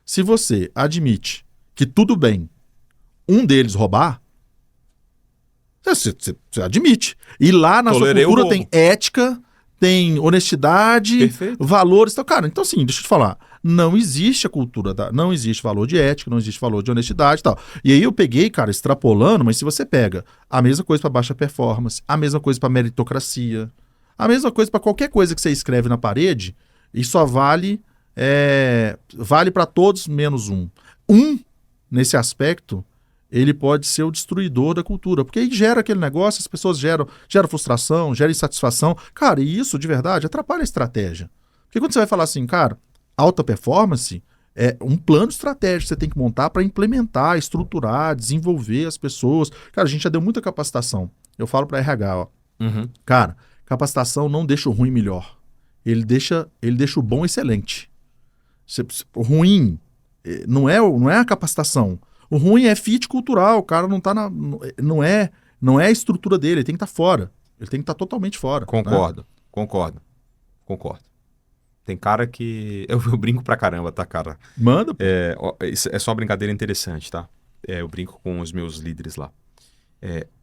Se você admite que tudo bem um deles roubar, você admite. E lá na sua cultura tem ética, tem honestidade, valores. Cara, então assim, deixa eu te falar. Não existe a cultura, não existe valor de ética, não existe valor de honestidade e tal. E aí eu peguei, cara, extrapolando, mas se você pega a mesma coisa para baixa performance, a mesma coisa para meritocracia, a mesma coisa para qualquer coisa que você escreve na parede, e só vale para todos menos um. Nesse aspecto, ele pode ser o destruidor da cultura, porque aí gera aquele negócio, as pessoas geram frustração, gera insatisfação. Cara, e isso, de verdade, atrapalha a estratégia. Porque quando você vai falar assim, cara, alta performance é um plano estratégico que você tem que montar para implementar, estruturar, desenvolver as pessoas. Cara, a gente já deu muita capacitação. Eu falo para RH, ó. Cara, capacitação não deixa o ruim melhor. Ele deixa o bom excelente. O ruim não é a capacitação. O ruim é fit cultural, o cara não tá não é a estrutura dele, ele tem que estar fora. Ele tem que estar totalmente fora. Concordo. Tem cara que... Eu brinco pra caramba, tá, cara? Manda. Isso é só uma brincadeira interessante, tá? Eu brinco com os meus líderes lá.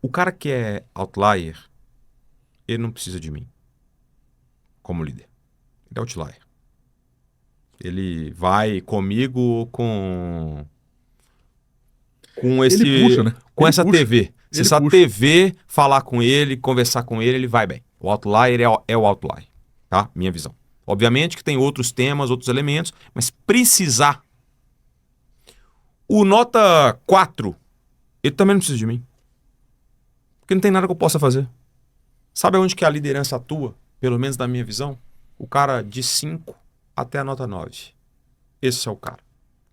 O cara que é outlier, ele não precisa de mim como líder. Ele é outlier. Ele vai comigo com ele puxa, né? com Ele essa puxa. TV. Se essa TV falar com ele, conversar com ele, ele vai bem. O outlier é o outlier, tá? Minha visão. Obviamente que tem outros temas, outros elementos, mas precisar. O nota 4, ele também não precisa de mim. Porque não tem nada que eu possa fazer. Sabe onde que a liderança atua? Pelo menos na minha visão? O cara de 5 até a nota 9. Esse é o cara.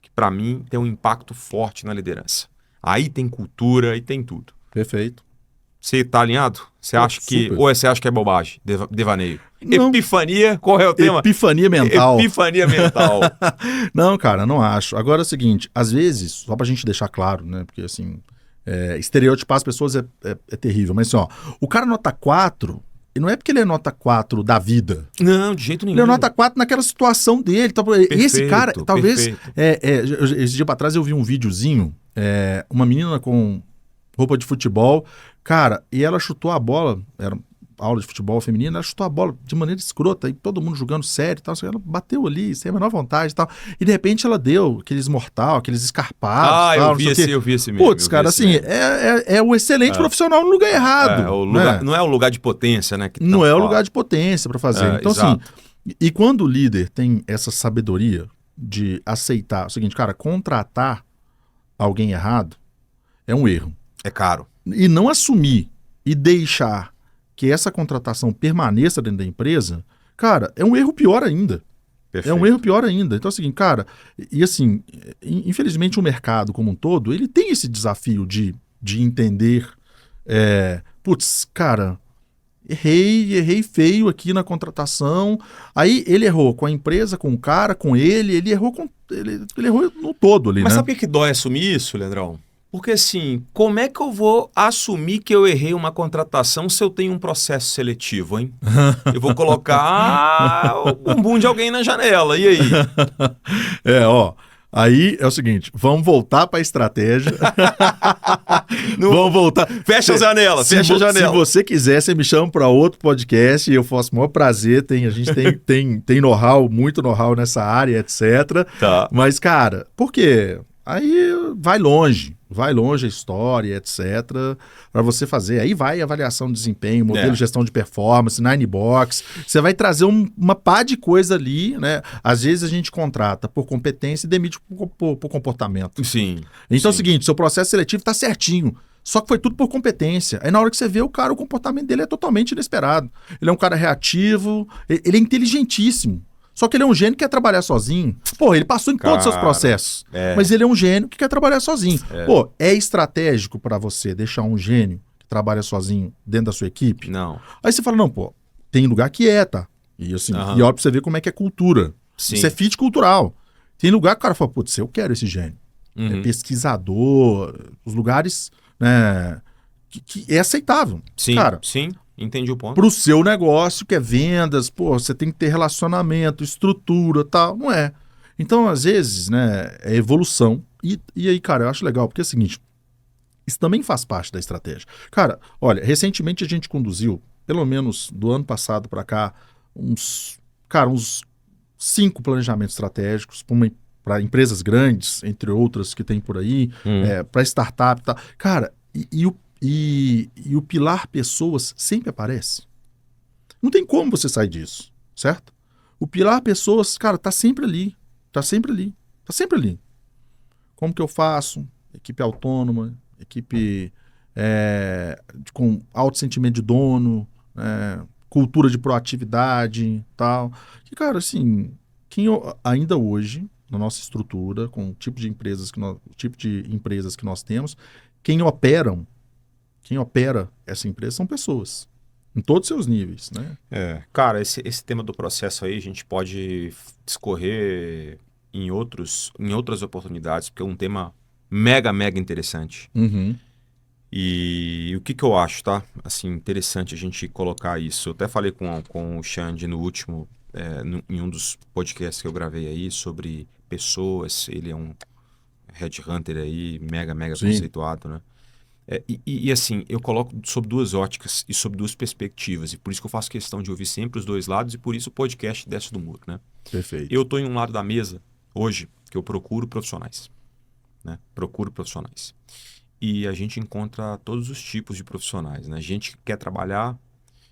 Que pra mim tem um impacto forte na liderança. Aí tem cultura, aí tem tudo. Perfeito. Você tá alinhado? Você acha que... Super. Ou você acha que é bobagem? Devaneio. Não. Epifania, qual é o tema? Epifania mental. Epifania mental. Não, cara, não acho. Agora é o seguinte, às vezes, só pra gente deixar claro, né? Porque assim, estereotipar as pessoas é terrível. Mas assim, ó, o cara nota 4, e não é porque ele é nota 4 da vida. Não, de jeito nenhum. Ele é nota 4 naquela situação dele. Então, esse cara, talvez... esse dia pra trás eu vi um videozinho, uma menina com roupa de futebol, cara, e ela chutou a bola, era aula de futebol feminina, ela chutou a bola de maneira escrota, e todo mundo jogando sério e tal, ela bateu ali, sem a menor vontade e tal, e de repente ela deu aqueles mortal, aqueles escarpados. Eu vi esse mesmo. Putz, cara, assim, é o excelente profissional no lugar errado. Não é o lugar de potência, né? Não é o lugar de potência para fazer. Então, exato. assim, e quando o líder tem essa sabedoria de aceitar o seguinte, cara, contratar alguém errado é um erro. É caro. E não assumir e deixar que essa contratação permaneça dentro da empresa, cara, é um erro pior ainda. Perfeito. É um erro pior ainda. Então é o seguinte, cara, e assim, infelizmente o mercado como um todo, ele tem esse desafio de entender, putz, cara, errei feio aqui na contratação. Aí ele errou com a empresa, com o cara, com ele errou ele errou no todo ali, Mas né? sabe por que dói assumir isso, Leandrão? Porque assim, como é que eu vou assumir que eu errei uma contratação se eu tenho um processo seletivo, hein? Eu vou colocar o bumbum de alguém na janela, e aí? Aí é o seguinte, vamos voltar para a estratégia. Vamos voltar. Fecha a janela, fecha a janela. Se você quiser, você me chama para outro podcast, eu faço o maior prazer. A gente tem know-how, muito know-how nessa área, etc. Tá. Mas, cara, por quê? Aí vai longe a história, etc, para você fazer. Aí vai a avaliação de desempenho, modelo de gestão de performance, 9box. Você vai trazer uma pá de coisa ali, né? Às vezes a gente contrata por competência e demite por comportamento. Sim. Então é o seguinte, seu processo seletivo está certinho. Só que foi tudo por competência. Aí na hora que você vê o cara, o comportamento dele é totalmente inesperado. Ele é um cara reativo, ele é inteligentíssimo. Só que ele é um gênio que quer trabalhar sozinho. Pô, ele passou em todos os seus processos. Mas ele é um gênio que quer trabalhar sozinho. Pô, é estratégico para você deixar um gênio que trabalha sozinho dentro da sua equipe? Não. Aí você fala, não, pô, tem lugar que tá? E assim, e olha pra você ver como é que é cultura. Sim. Isso é fit cultural. Tem lugar que o cara fala, putz, eu quero esse gênio. É pesquisador, os lugares, né, que é aceitável. Sim, cara, sim. Entendi o ponto. Pro seu negócio, que é vendas, pô, você tem que ter relacionamento, estrutura, tal, não é. Então, às vezes, né, é evolução. E aí, cara, eu acho legal, porque é o seguinte, isso também faz parte da estratégia. Cara, olha, recentemente a gente conduziu, pelo menos do ano passado para cá, uns 5 planejamentos estratégicos para empresas grandes, entre outras que tem por aí, para startup e tal. Cara, e o pilar pessoas sempre aparece. Não tem como você sair disso, certo? O pilar pessoas, cara, tá sempre ali. Como que eu faço? Equipe autônoma, equipe com alto sentimento de dono, cultura de proatividade, tal. E, cara, assim, ainda hoje, na nossa estrutura, com o tipo de empresas que nós temos, quem opera essa empresa são pessoas, em todos os seus níveis, né? Cara, esse tema do processo aí, a gente pode discorrer em outras oportunidades, porque é um tema mega, mega interessante. Uhum. E o que eu acho, tá? Assim, interessante a gente colocar isso. Eu até falei com o Xande no último, em um dos podcasts que eu gravei aí, sobre pessoas. Ele é um headhunter aí, mega, mega Sim. conceituado, né? E assim, eu coloco sob duas óticas e sob duas perspectivas. E por isso que eu faço questão de ouvir sempre os dois lados e por isso o podcast desce do muro, né? Perfeito. Eu estou em um lado da mesa hoje que eu procuro profissionais, né? Procuro profissionais. E a gente encontra todos os tipos de profissionais, né? Gente que quer trabalhar,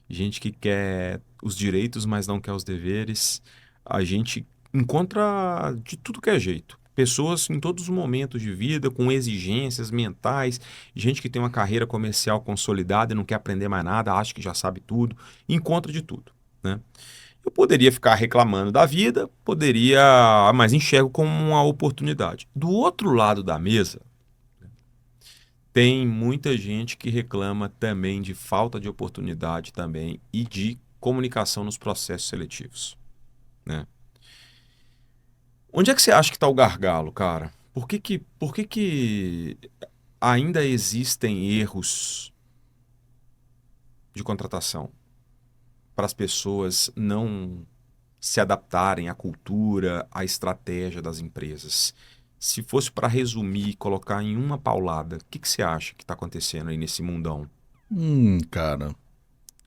gente que quer os direitos, mas não quer os deveres. A gente encontra de tudo que é jeito. Pessoas em todos os momentos de vida, com exigências mentais, gente que tem uma carreira comercial consolidada e não quer aprender mais nada, acha que já sabe tudo, encontra de tudo, né? Eu poderia ficar reclamando da vida, mas enxergo como uma oportunidade. Do outro lado da mesa, tem muita gente que reclama também de falta de oportunidade também e de comunicação nos processos seletivos, né? Onde é que você acha que está o gargalo, cara? Por que ainda existem erros de contratação para as pessoas não se adaptarem à cultura, à estratégia das empresas? Se fosse para resumir e colocar em uma paulada, o que você acha que está acontecendo aí nesse mundão? Cara,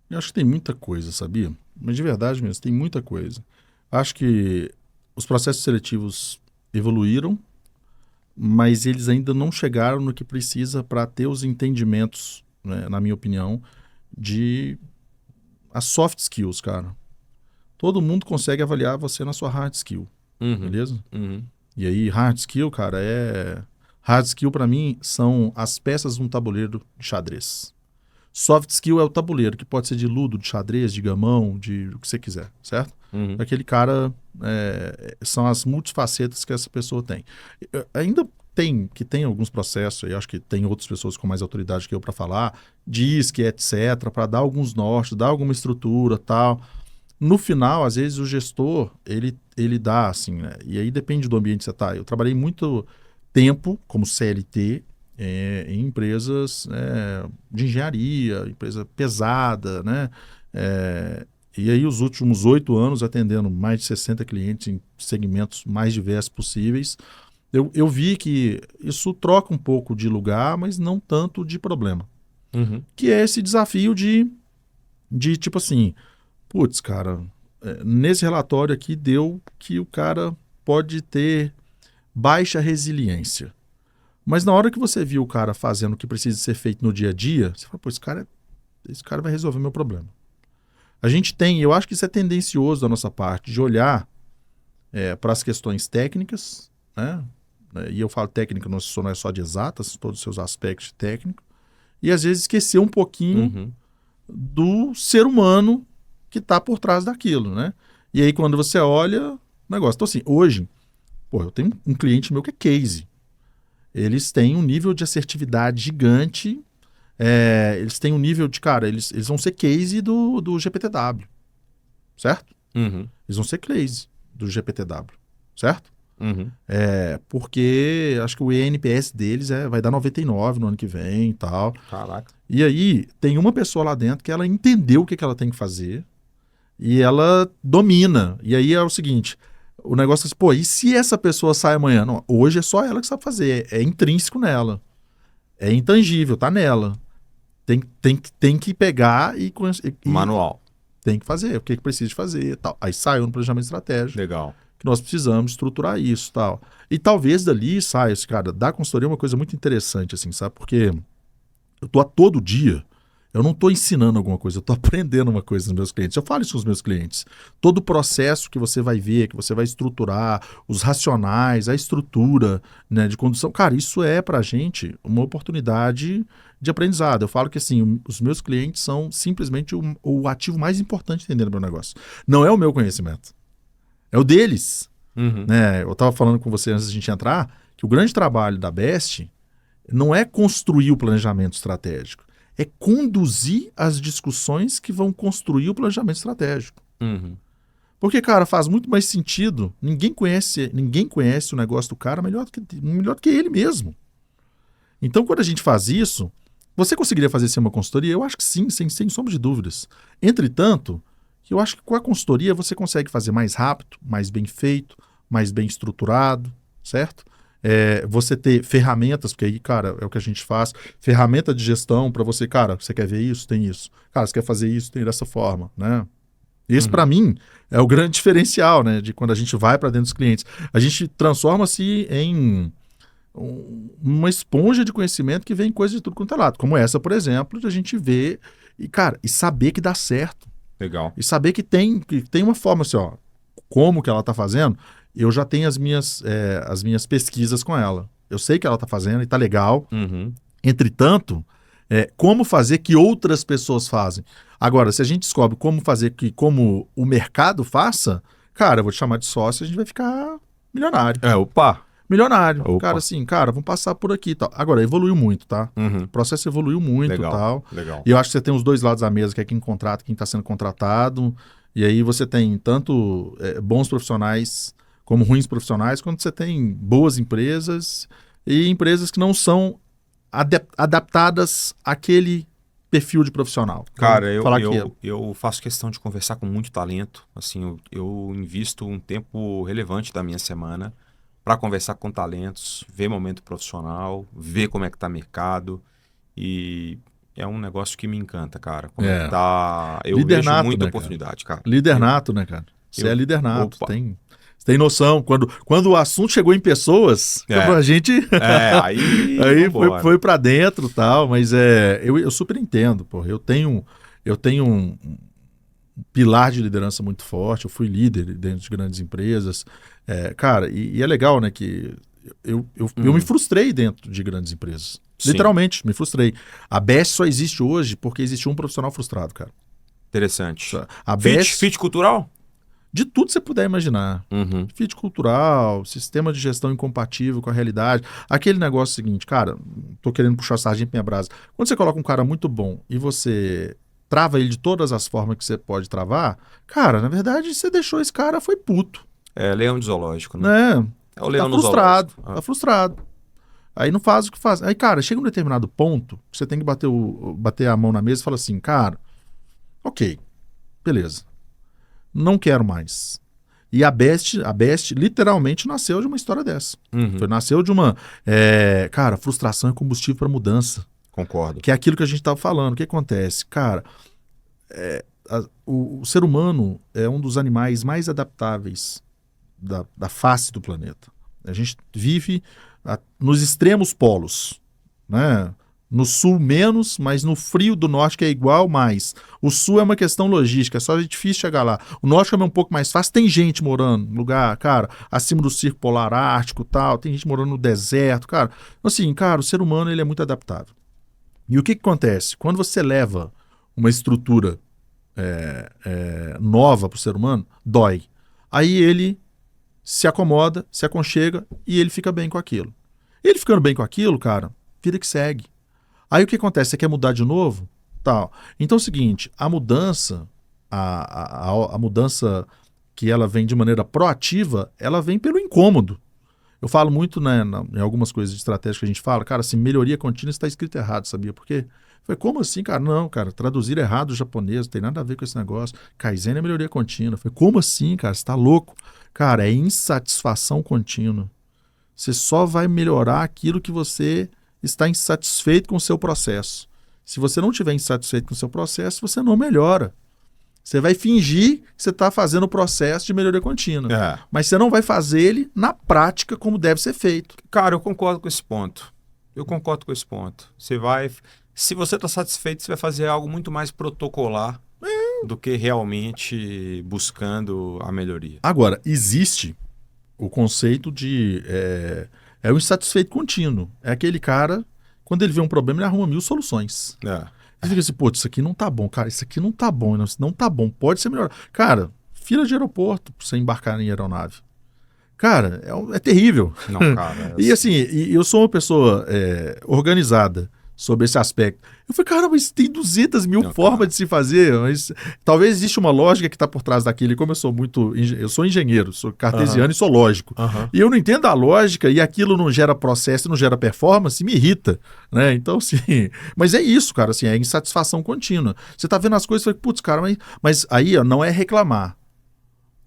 eu acho que tem muita coisa, sabia? Mas de verdade mesmo, tem muita coisa. Acho que os processos seletivos evoluíram, mas eles ainda não chegaram no que precisa para ter os entendimentos, né, na minha opinião, de as soft skills, cara. Todo mundo consegue avaliar você na sua hard skill, beleza? E aí, hard skill, cara, Hard skill, para mim, são as peças de um tabuleiro de xadrez. Soft skill é o tabuleiro, que pode ser de ludo, de xadrez, de gamão, de o que você quiser, certo? Aquele cara, são as multifacetas que essa pessoa tem. Ainda tem alguns processos, eu acho que tem outras pessoas com mais autoridade que eu para falar, DISC, etc., para dar alguns nortes, dar alguma estrutura, tal. No final, às vezes, o gestor, ele dá, assim, né? E aí depende do ambiente que você está. Eu trabalhei muito tempo como CLT em empresas de engenharia, empresa pesada, né? E aí os últimos 8 anos atendendo mais de 60 clientes em segmentos mais diversos possíveis, eu vi que isso troca um pouco de lugar, mas não tanto de problema. Que é esse desafio de tipo assim, putz, cara, nesse relatório aqui deu que o cara pode ter baixa resiliência. Mas na hora que você viu o cara fazendo o que precisa ser feito no dia a dia, você fala, pô, esse cara vai resolver meu problema. A gente tem, eu acho que isso é tendencioso da nossa parte, de olhar para as questões técnicas, né? E eu falo técnica, não é só de exatas, todos os seus aspectos técnicos, e às vezes esquecer um pouquinho do ser humano que está por trás daquilo, né? E aí quando você olha o negócio. Então assim, hoje, eu tenho um cliente meu que é case. Eles têm um nível de assertividade gigante, eles têm um nível de, cara, eles vão ser case do GPTW, certo? Eles vão ser case do GPTW, certo? Porque acho que o ENPS deles vai dar 99 no ano que vem e tal. Caraca. E aí tem uma pessoa lá dentro que ela entendeu o que ela tem que fazer e ela domina. E aí é o seguinte, o negócio é assim, e se essa pessoa sai amanhã? Não, hoje é só ela que sabe fazer, é intrínseco nela, é intangível, tá nela. Tem que pegar e Manual. Tem que fazer, o que precisa de fazer e tal. Aí saiu no planejamento estratégico. Legal. Que nós precisamos estruturar isso e tal. E talvez dali saia, cara, da consultoria é uma coisa muito interessante, assim, sabe? Porque eu tô a todo dia, Eu não estou ensinando alguma coisa, eu estou aprendendo uma coisa nos meus clientes. Eu falo isso com os meus clientes. Todo o processo que você vai ver, que você vai estruturar, os racionais, a estrutura, né, de condução, cara, isso é para a gente uma oportunidade de aprendizado. Eu falo que assim, os meus clientes são simplesmente o ativo mais importante entender no meu negócio. Não é o meu conhecimento, é o deles. Né? Eu estava falando com você antes da gente entrar que o grande trabalho da Best não é construir o planejamento estratégico, é conduzir as discussões que vão construir o planejamento estratégico. Porque, cara, faz muito mais sentido. Ninguém conhece o negócio do cara melhor do que ele mesmo. Então, quando a gente faz isso, você conseguiria fazer sem uma consultoria? Eu acho que sim, sem sombra de dúvidas. Entretanto, eu acho que com a consultoria você consegue fazer mais rápido, mais bem feito, mais bem estruturado, certo? Você ter ferramentas, porque aí, cara, é o que a gente faz, ferramenta de gestão para você, cara, você quer ver isso? Tem isso. Cara, você quer fazer isso? Tem dessa forma, né? Esse, para mim, é o grande diferencial, né? De quando a gente vai para dentro dos clientes. A gente transforma-se em uma esponja de conhecimento que vem coisa de tudo quanto é lado. Como essa, por exemplo, de a gente ver e saber que dá certo. Legal. E saber que tem uma forma assim, ó, como que ela está fazendo, eu já tenho as minhas pesquisas com ela. Eu sei que ela está fazendo e está legal. Entretanto, como fazer que outras pessoas fazem. Agora, se a gente descobre como fazer como o mercado faça, cara, eu vou te chamar de sócio e a gente vai ficar milionário. Milionário. Cara, assim, vamos passar por aqui e tal. Agora, evoluiu muito, tá? O processo evoluiu muito e tal. Legal. E eu acho que você tem os dois lados da mesa, que é quem contrata, quem está sendo contratado. E aí você tem tanto bons profissionais como ruins profissionais, quando você tem boas empresas e empresas que não são adaptadas àquele perfil de profissional. Cara, eu faço questão de conversar com muito talento. Assim, eu invisto um tempo relevante da minha semana para conversar com talentos, ver momento profissional, ver como é que tá o mercado. E é um negócio que me encanta, cara. Como é que tá... Eu líder vejo nato, muita né, oportunidade, cara. Líder nato, né, cara? Você é líder nato. Você tem noção. Quando o assunto chegou em pessoas, a gente... aí foi para dentro e tal. Mas eu super entendo, pô. Eu tenho um pilar de liderança muito forte. Eu fui líder dentro de grandes empresas. Cara, e é legal, né, que eu me frustrei dentro de grandes empresas. Sim. Literalmente, me frustrei. A Best só existe hoje porque existe um profissional frustrado, cara. Interessante. A Best... Fit cultural? De tudo que você puder imaginar. Fit cultural, sistema de gestão incompatível com a realidade. Aquele negócio seguinte, cara, tô querendo puxar a sardinha pra minha brasa. Quando você coloca um cara muito bom e você trava ele de todas as formas que você pode travar, cara, na verdade, você deixou esse cara, foi puto. Leão de zoológico, né? É o leão frustrado, tá frustrado. Aí não faz o que faz. Aí, cara, chega um determinado ponto que você tem que bater a mão na mesa e falar assim, cara, ok, beleza. Não quero mais. E a Best literalmente nasceu de uma história dessa. Nasceu de uma... cara, frustração é combustível para mudança. Concordo. Que é aquilo que a gente estava falando. O que acontece? Cara, o ser humano é um dos animais mais adaptáveis da face do planeta. A gente vive nos extremos polos, né? No sul menos, mas no frio do norte que é igual mais. O sul é uma questão logística, é só difícil chegar lá. O norte é um pouco mais fácil, tem gente morando no lugar, cara, acima do Círculo Polar Ártico e tal, tem gente morando no deserto, cara. Assim, cara, o ser humano ele é muito adaptável. E o que acontece? Quando você leva uma estrutura nova para o ser humano, dói. Aí ele se acomoda, se aconchega e ele fica bem com aquilo. Ele ficando bem com aquilo, cara, vida que segue. Aí o que acontece? Você quer mudar de novo? Tal. Então é o seguinte, a mudança, a mudança que ela vem de maneira proativa, ela vem pelo incômodo. Eu falo muito, né, em algumas coisas de estratégia que a gente fala, cara, assim, melhoria contínua está escrito errado, sabia por quê? Foi como assim, cara? Não, cara, traduzir errado o japonês, não tem nada a ver com esse negócio. Kaizen é melhoria contínua. Foi como assim, cara? Você tá louco? Cara, é insatisfação contínua. Você só vai melhorar aquilo que você está insatisfeito com o seu processo. Se você não estiver insatisfeito com o seu processo, você não melhora. Você vai fingir que você está fazendo o processo de melhoria contínua. Mas você não vai fazer ele na prática como deve ser feito. Cara, eu concordo com esse ponto. Você vai Se você está satisfeito, você vai fazer algo muito mais protocolar do que realmente buscando a melhoria. Agora, existe o conceito de... É o insatisfeito contínuo. É aquele cara, quando ele vê um problema, ele arruma 1000 soluções. Ele fica assim, pô, isso aqui não tá bom, cara, isso aqui não tá bom, não tá bom, pode ser melhor. Cara, fila de aeroporto pra você embarcar em aeronave. Cara, é terrível. Não, cara. E assim, eu sou uma pessoa organizada sobre esse aspecto. Eu falei, cara, mas tem 200.000 formas de se fazer, mas talvez exista uma lógica que está por trás daquilo. E como eu sou engenheiro, sou cartesiano e sou lógico. E eu não entendo a lógica e aquilo não gera processo, não gera performance, me irrita, né? Então, assim, mas é isso, cara, assim, é insatisfação contínua. Você tá vendo as coisas e fala, putz, cara, mas aí ó, não é reclamar.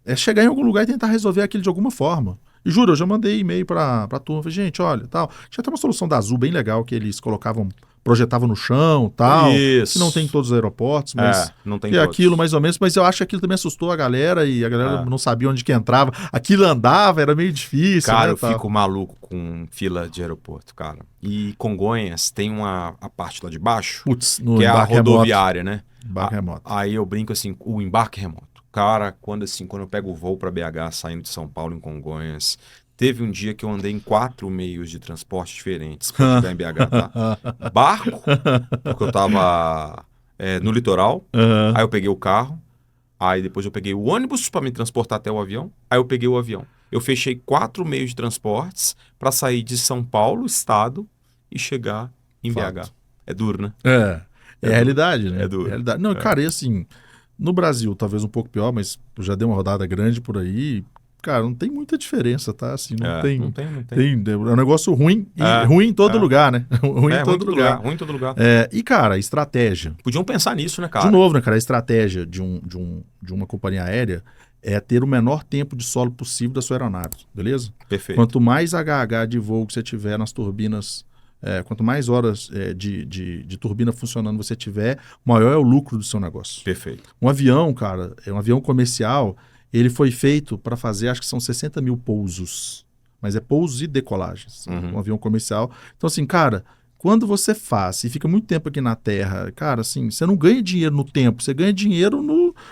É chegar em algum lugar e tentar resolver aquilo de alguma forma. E juro, eu já mandei e-mail pra turma, falei, gente, olha, tal. Tinha até uma solução da Azul bem legal, que eles projetavam no chão, tal. Isso. Que não tem em todos os aeroportos, mas não tem todos. Aquilo mais ou menos, mas eu acho que aquilo também assustou a galera e a galera não sabia onde que entrava. Aquilo andava, era meio difícil. Cara, né, eu fico maluco com fila de aeroporto, cara. E Congonhas tem a parte lá de baixo, que é a rodoviária, né? Embarque remoto. Aí eu brinco assim, o embarque remoto. Cara, quando eu pego o voo para BH saindo de São Paulo em Congonhas, teve um dia que eu andei em 4 meios de transporte diferentes para chegar em BH, tá? Barco, porque eu tava no litoral, aí eu peguei o carro, aí depois eu peguei o ônibus para me transportar até o avião, aí eu peguei o avião. Eu fechei 4 meios de transportes para sair de São Paulo, estado, e chegar em BH. É duro, né? É a realidade, né? É duro. Realidade. Não, cara, e assim... No Brasil, talvez um pouco pior, mas eu já dei uma rodada grande por aí. Cara, não tem muita diferença, tá? Assim, não tem. É um negócio ruim, ruim em todo lugar, né? Ruim em todo lugar. Ruim em todo lugar. E, cara, estratégia. Podiam pensar nisso, né, cara? De novo, né, cara? A estratégia de uma companhia aérea é ter o menor tempo de solo possível da sua aeronave, beleza? Perfeito. Quanto mais HH de voo que você tiver nas turbinas... quanto mais horas de turbina funcionando você tiver, maior é o lucro do seu negócio. Perfeito. Um avião, cara, um avião comercial, ele foi feito para fazer, acho que são 60.000 pousos. Mas é pousos e decolagens. Um avião comercial. Então, assim, cara, quando você faz e fica muito tempo aqui na Terra, cara, assim, você não ganha dinheiro no tempo, você ganha dinheiro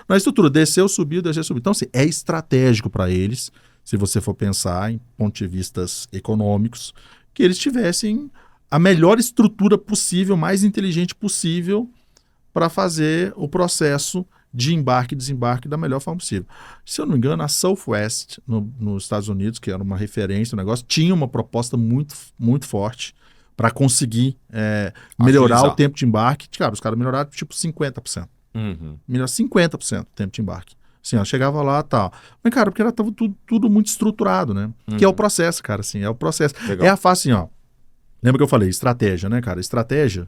na estrutura. Desceu, subiu, desceu, subiu. Então, assim, é estratégico para eles, se você for pensar em pontos de vistas econômicos, que eles tivessem a melhor estrutura possível, mais inteligente possível para fazer o processo de embarque e desembarque da melhor forma possível. Se eu não me engano, a Southwest, nos Estados Unidos, que era uma referência no negócio, tinha uma proposta muito, muito forte para conseguir melhorar o tempo de embarque. Cara, os caras melhoraram tipo 50%. Melhoraram 50% o tempo de embarque. Assim, ela chegava lá e tal. Mas, cara, porque ela estava tudo muito estruturado, né? Que é o processo, cara, assim, é o processo. Legal. É a fase, assim, ó. Lembra que eu falei? Estratégia, né, cara? Estratégia,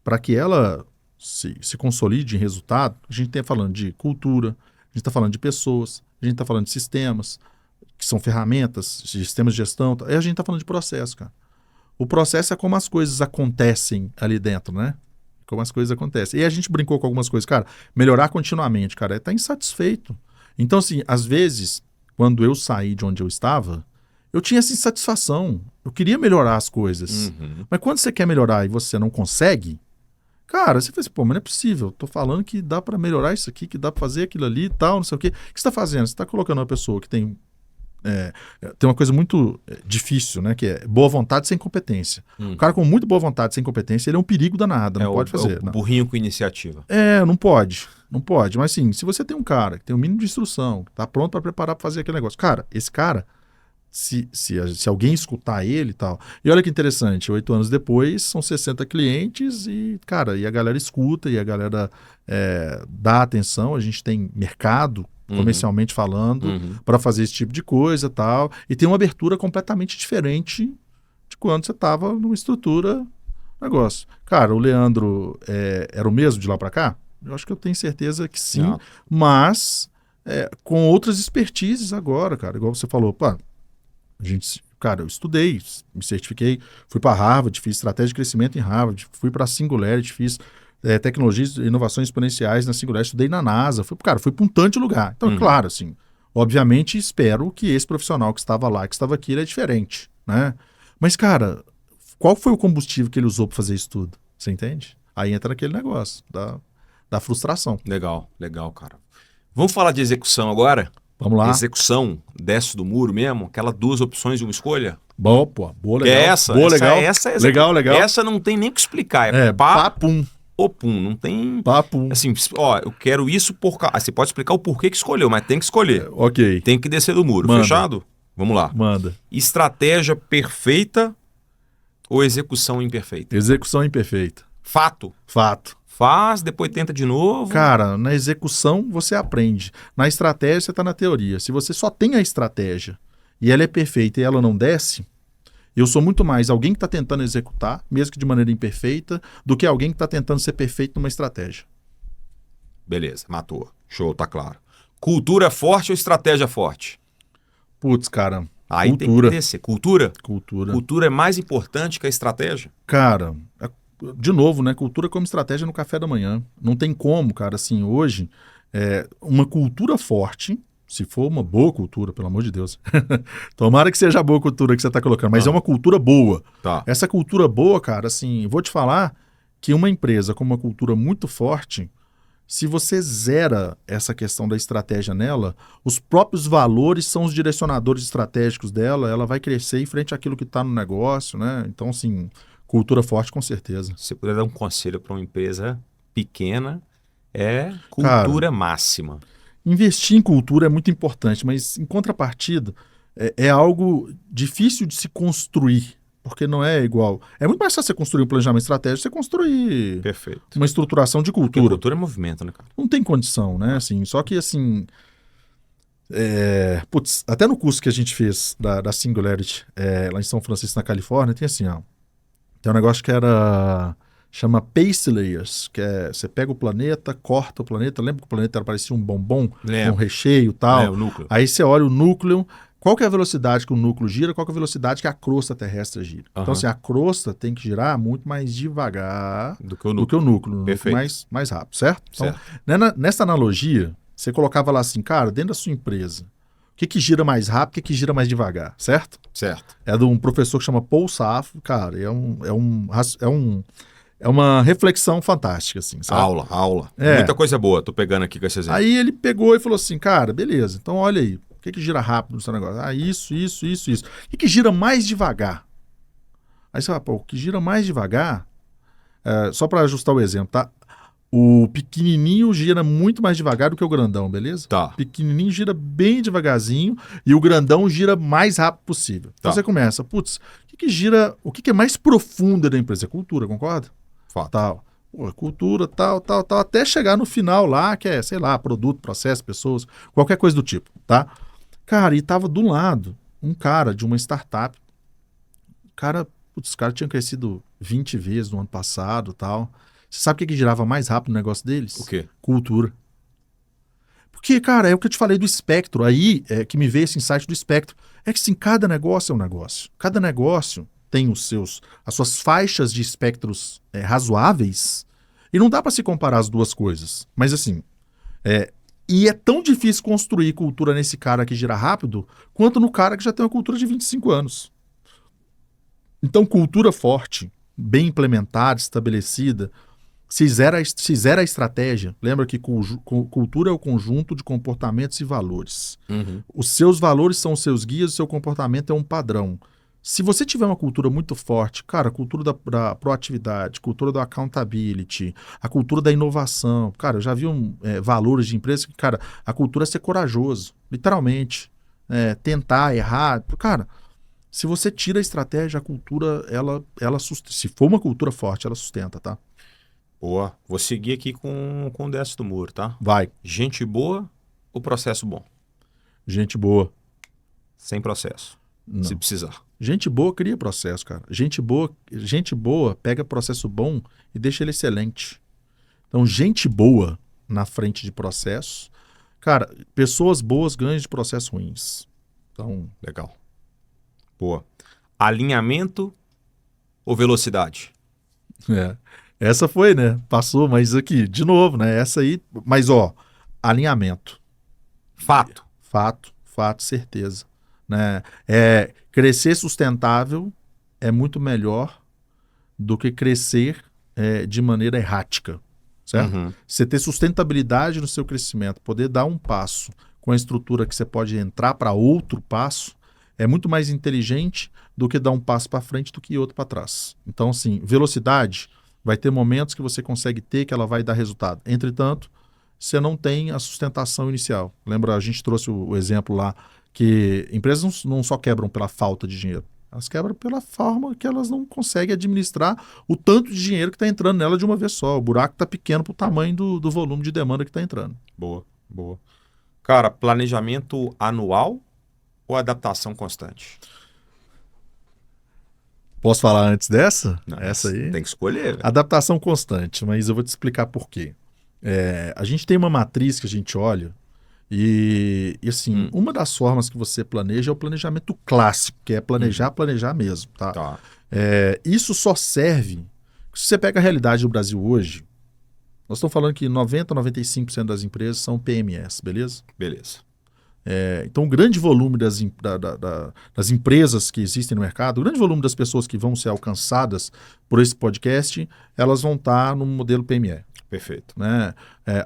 para que ela se consolide em resultado, a gente está falando de cultura, a gente está falando de pessoas, a gente está falando de sistemas, que são ferramentas, sistemas de gestão, e a gente está falando de processo, cara. O processo é como as coisas acontecem ali dentro, né? Como as coisas acontecem. E a gente brincou com algumas coisas, cara, melhorar continuamente, cara, é estar insatisfeito. Então, assim, às vezes, quando eu saí de onde eu estava, eu tinha essa insatisfação. Eu queria melhorar as coisas. Mas quando você quer melhorar e você não consegue, cara, você fala assim, pô, mas não é possível. Tô falando que dá para melhorar isso aqui, que dá para fazer aquilo ali e tal, não sei o quê. O que você está fazendo? Você está colocando uma pessoa que tem uma coisa muito difícil, né? Que é boa vontade sem competência. O cara com muito boa vontade sem competência, ele é um perigo danado, não pode fazer. O burrinho com iniciativa. Não pode. Não pode. Mas assim, se você tem um cara que tem um mínimo de instrução, que tá pronto para preparar para fazer aquele negócio, cara, esse cara... Se alguém escutar ele e tal. E olha que interessante, 8 anos depois, são 60 clientes e, cara, e a galera escuta e a galera dá atenção. A gente tem mercado, comercialmente falando, para fazer esse tipo de coisa e tal. E tem uma abertura completamente diferente de quando você estava numa estrutura negócio. Cara, o Leandro era o mesmo de lá para cá? Eu acho que eu tenho certeza que sim. Mas com outras expertises agora, cara. Igual você falou, pô, eu estudei, me certifiquei, fui para Harvard, fiz estratégia de crescimento em Harvard, fui para a Singularity, fiz tecnologias e inovações exponenciais na Singularity, estudei na NASA, fui para um tanto de lugar. Então, claro, assim, obviamente espero que esse profissional que estava lá, que estava aqui, ele é diferente, né? Mas, cara, qual foi o combustível que ele usou para fazer isso tudo? Você entende? Aí entra aquele negócio da frustração. Legal, legal, cara. Vamos falar de execução agora? Vamos lá. Execução, desce do muro mesmo, aquela 2 opções e uma escolha. Bom, pô, boa, Que legal. é essa? Boa, legal. Essa é legal, legal. Essa não tem nem o que explicar. É papum. Ou pum. Não tem... Papum. Assim, ó, eu quero isso por causa... Você pode explicar o porquê que escolheu, mas tem que escolher. Ok. Tem que descer do muro. Manda. Fechado? Vamos lá. Manda. Estratégia perfeita ou execução imperfeita? Execução imperfeita. Fato. Fato. Faz, depois tenta de novo. Cara, na execução você aprende. Na estratégia você está na teoria. Se você só tem a estratégia e ela é perfeita e ela não desce, eu sou muito mais alguém que está tentando executar, mesmo que de maneira imperfeita, do que alguém que está tentando ser perfeito numa estratégia. Beleza, matou. Show, tá claro. Cultura forte ou estratégia forte? Putz, cara, Aí cultura. tem que descer. Cultura? Cultura. Cultura é mais importante que a estratégia? Cara, de novo, né? Cultura como estratégia no café da manhã. Não tem como, cara, assim, hoje, uma cultura forte, se for uma boa cultura, pelo amor de Deus. Tomara que seja a boa cultura que você está colocando, mas é uma cultura boa. Tá. Essa cultura boa, cara, assim, vou te falar que uma empresa com uma cultura muito forte, se você zera essa questão da estratégia nela, os próprios valores são os direcionadores estratégicos dela, ela vai crescer em frente àquilo que está no negócio, né? Então, assim, cultura forte com certeza. Se você puder dar um conselho para uma empresa pequena, é cultura Cara, máxima. investir em cultura é muito importante, mas em contrapartida é algo difícil de se construir, porque não é igual. É muito mais fácil você construir um planejamento estratégico, você construir Perfeito. uma estruturação de Porque cultura. cultura é movimento, né, cara? Não tem condição, né? Assim, só que assim, putz, até no curso que a gente fez da Singularity, lá em São Francisco, na Califórnia, tem assim, ó, tem um negócio que chama Pace Layers, que é, você pega o planeta, corta o planeta, lembra que o planeta parecia um bombom, Lembro. com recheio e tal? O núcleo. Aí você olha o núcleo, qual que é a velocidade que o núcleo gira, qual que é a velocidade que a crosta terrestre gira. Então, assim, a crosta tem que girar muito mais devagar Do que o do que o núcleo Perfeito. mais rápido, certo? Certo. Então, nessa analogia, você colocava lá assim, cara, dentro da sua empresa, o que gira mais rápido, o que gira mais devagar, certo? Certo. É de um professor que chama Paul Safo, cara, é uma reflexão fantástica, assim, sabe? Aula. É. Muita coisa boa, tô pegando aqui com esse exemplo. Aí ele pegou e falou assim, cara, beleza, então olha aí, o que gira rápido no seu negócio? Ah, isso. O que gira mais devagar? Aí você fala, pô, o que gira mais devagar, só para ajustar o exemplo, tá? O pequenininho gira muito mais devagar do que o grandão, beleza? Tá. O pequenininho gira bem devagarzinho e o grandão gira mais rápido possível. Então Tá. você começa, putz, o que é mais profundo da empresa? É cultura, concorda? Fato. Tal. Pô, cultura, tal, até chegar no final lá, que é, sei lá, produto, processo, pessoas, qualquer coisa do tipo, tá? Cara, e tava do lado um cara de uma startup. Os caras tinham crescido 20 vezes no ano passado, tal. Você sabe o que girava mais rápido no negócio deles? O quê? Cultura. Porque, cara, é o que eu te falei do espectro. Aí é que me veio esse insight do espectro. É que, sim, cada negócio é um negócio. Cada negócio tem as suas faixas de espectros razoáveis. E não dá para se comparar as duas coisas. Mas, assim, e é tão difícil construir cultura nesse cara que gira rápido, quanto no cara que já tem uma cultura de 25 anos. Então, cultura forte, bem implementada, estabelecida, se zera a estratégia. Lembra que cultura é o conjunto de comportamentos e valores. Uhum. Os seus valores são os seus guias, o seu comportamento é um padrão. Se você tiver uma cultura muito forte, cara, a cultura da proatividade, cultura do accountability, a cultura da inovação, cara, eu já vi valores de empresas que, cara, a cultura é ser corajoso, literalmente, tentar, errar, cara, se você tira a estratégia, a cultura, ela se for uma cultura forte, ela sustenta, tá? Boa. Vou seguir aqui com o desce do muro, tá? Vai. Gente boa ou processo bom? Gente boa. Sem processo. Não. Se precisar. Gente boa cria processo, cara. Gente boa pega processo bom e deixa ele excelente. Então, gente boa na frente de processo. Cara, pessoas boas ganham de processos ruins. Então, legal. Boa. Alinhamento ou velocidade? Essa foi, né? Passou, mas aqui, de novo, né? Essa aí, mas alinhamento. Fato, certeza. Né? Crescer sustentável é muito melhor do que crescer de maneira errática, certo? Uhum. Você ter sustentabilidade no seu crescimento, poder dar um passo com a estrutura que você pode entrar para outro passo, é muito mais inteligente do que dar um passo para frente do que outro para trás. Então, assim, velocidade, vai ter momentos que você consegue ter que ela vai dar resultado. Entretanto, você não tem a sustentação inicial. Lembra, a gente trouxe o exemplo lá, que empresas não só quebram pela falta de dinheiro, elas quebram pela forma que elas não conseguem administrar o tanto de dinheiro que está entrando nela de uma vez só. O buraco está pequeno para o tamanho do volume de demanda que está entrando. Boa, boa. Cara, planejamento anual ou adaptação constante? Posso falar antes dessa? Não, essa aí? Tem que escolher. Velho. Adaptação constante, mas eu vou te explicar por quê. A gente tem uma matriz que a gente olha e assim, uma das formas que você planeja é o planejamento clássico, que é planejar mesmo, tá? Tá. Isso só serve... Se você pega a realidade do Brasil hoje, nós estamos falando que 90% a 95% das empresas são PMS, beleza? Beleza. Então, o grande volume das empresas que existem no mercado, o grande volume das pessoas que vão ser alcançadas por esse podcast, elas vão estar no modelo PME. Perfeito. Né?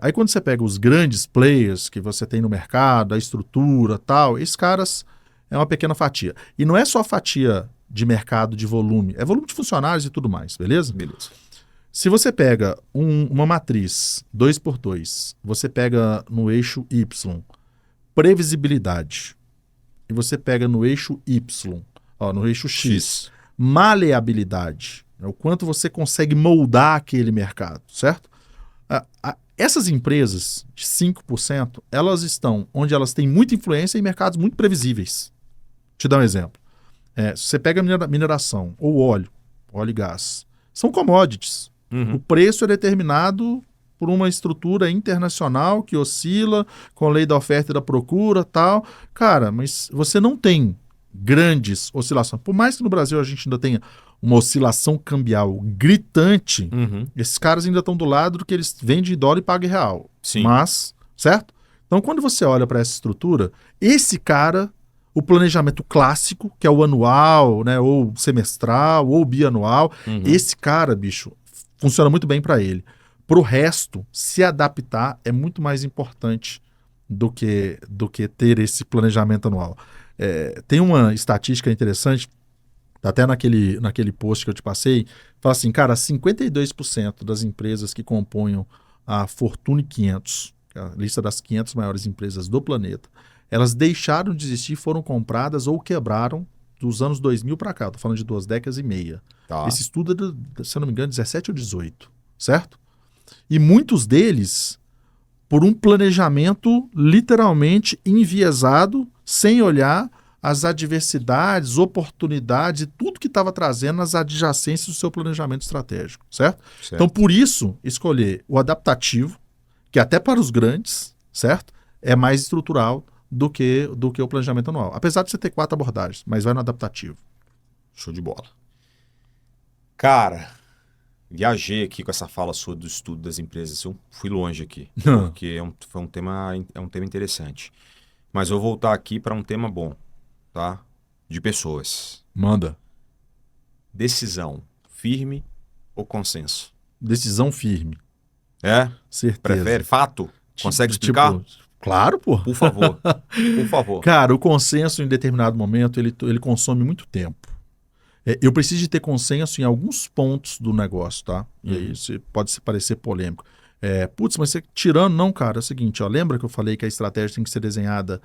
Aí quando você pega os grandes players que você tem no mercado, a estrutura tal, esses caras é uma pequena fatia. E não é só fatia de mercado de volume, é volume de funcionários e tudo mais, beleza? Beleza. Se você pega uma matriz 2x2, você pega no eixo Y, previsibilidade, e você pega no eixo Y, no eixo X, maleabilidade, o quanto você consegue moldar aquele mercado, certo? Essas empresas de 5%, elas estão onde elas têm muita influência em mercados muito previsíveis. Vou te dar um exemplo. Se você pega mineração ou óleo e gás, são commodities. Uhum. O preço é determinado por uma estrutura internacional que oscila com a lei da oferta e da procura tal. Cara, mas você não tem grandes oscilações. Por mais que no Brasil a gente ainda tenha uma oscilação cambial gritante, esses caras ainda estão do lado do que eles vendem em dólar e pagam em real. Sim. Mas, certo? Então, quando você olha para essa estrutura, esse cara, o planejamento clássico, que é o anual, né, ou semestral, ou bianual, esse cara, bicho, funciona muito bem para ele. Para o resto, se adaptar é muito mais importante do que ter esse planejamento anual. Tem uma estatística interessante, até naquele post que eu te passei, fala assim, cara, 52% das empresas que componham a Fortune 500, a lista das 500 maiores empresas do planeta, elas deixaram de existir, foram compradas ou quebraram dos anos 2000 para cá. Estou falando de 2 décadas e meia. Tá. Esse estudo é, se eu não me engano, 17 ou 18, certo? E muitos deles por um planejamento literalmente enviesado, sem olhar as adversidades, oportunidades e tudo que estava trazendo nas adjacências do seu planejamento estratégico, certo? Então, por isso, escolher o adaptativo, que até para os grandes, certo? É mais estrutural do que o planejamento anual. Apesar de você ter 4 abordagens, mas vai no adaptativo. Show de bola. Cara, viajei aqui com essa fala sua do estudo das empresas. Eu fui longe aqui, porque foi um tema interessante. Mas eu vou voltar aqui para um tema bom, tá? De pessoas. Manda. Decisão firme ou consenso? Decisão firme. Certeza. Prefere fato? Consegue explicar? Claro, pô. Por favor. Por favor. Cara, o consenso em determinado momento, ele consome muito tempo. Eu preciso de ter consenso em alguns pontos do negócio, tá? E aí pode parecer polêmico. Putz, mas você tirando... Não, cara, é o seguinte, ó, lembra que eu falei que a estratégia tem que ser desenhada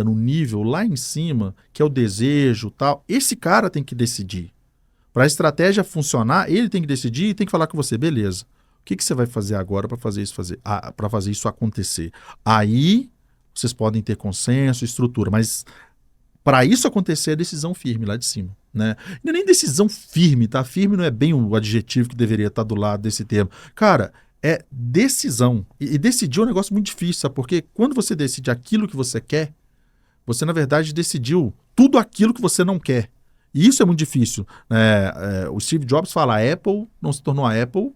no nível lá em cima, que é o desejo tal. Esse cara tem que decidir. Para a estratégia funcionar, ele tem que decidir e tem que falar com você, beleza. O que você vai fazer agora para fazer isso acontecer? Aí vocês podem ter consenso, estrutura, mas para isso acontecer é decisão firme lá de cima, né? Não é nem decisão firme, tá? Firme não é bem o adjetivo que deveria estar do lado desse termo. Cara, é decisão. E decidir é um negócio muito difícil, sabe? Porque quando você decide aquilo que você quer, você, na verdade, decidiu tudo aquilo que você não quer. E isso é muito difícil. O Steve Jobs fala, a Apple não se tornou a Apple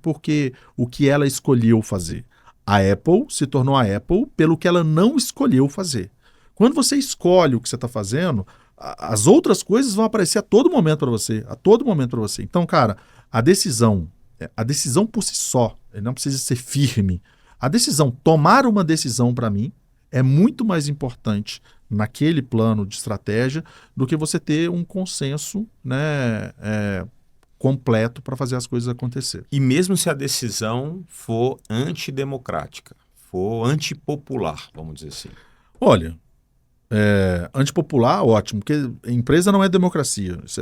porque o que ela escolheu fazer. A Apple se tornou a Apple pelo que ela não escolheu fazer. Quando você escolhe o que você está fazendo, as outras coisas vão aparecer a todo momento para você. A todo momento para você. Então, cara, a decisão por si só, ele não precisa ser firme. A decisão, tomar uma decisão para mim, é muito mais importante naquele plano de estratégia do que você ter um consenso, né, completo para fazer as coisas acontecer. E mesmo se a decisão for antidemocrática, for antipopular, vamos dizer assim. Olha, antipopular, ótimo, porque empresa não é democracia, isso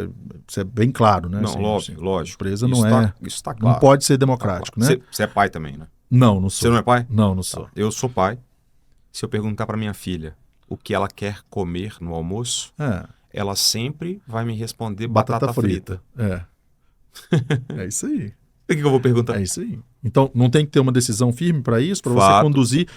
é bem claro, né? Não, Assim, lógico. Empresa Isso não tá claro. Não pode ser democrático, Tá claro. né? Você é pai também, né? Não sou. Você não é pai? Não sou. Tá. Eu sou pai. Se eu perguntar para minha filha o que ela quer comer no almoço, ela sempre vai me responder batata frita. É isso aí. O que eu vou perguntar? É isso aí. Então, não tem que ter uma decisão firme para isso, para você conduzir.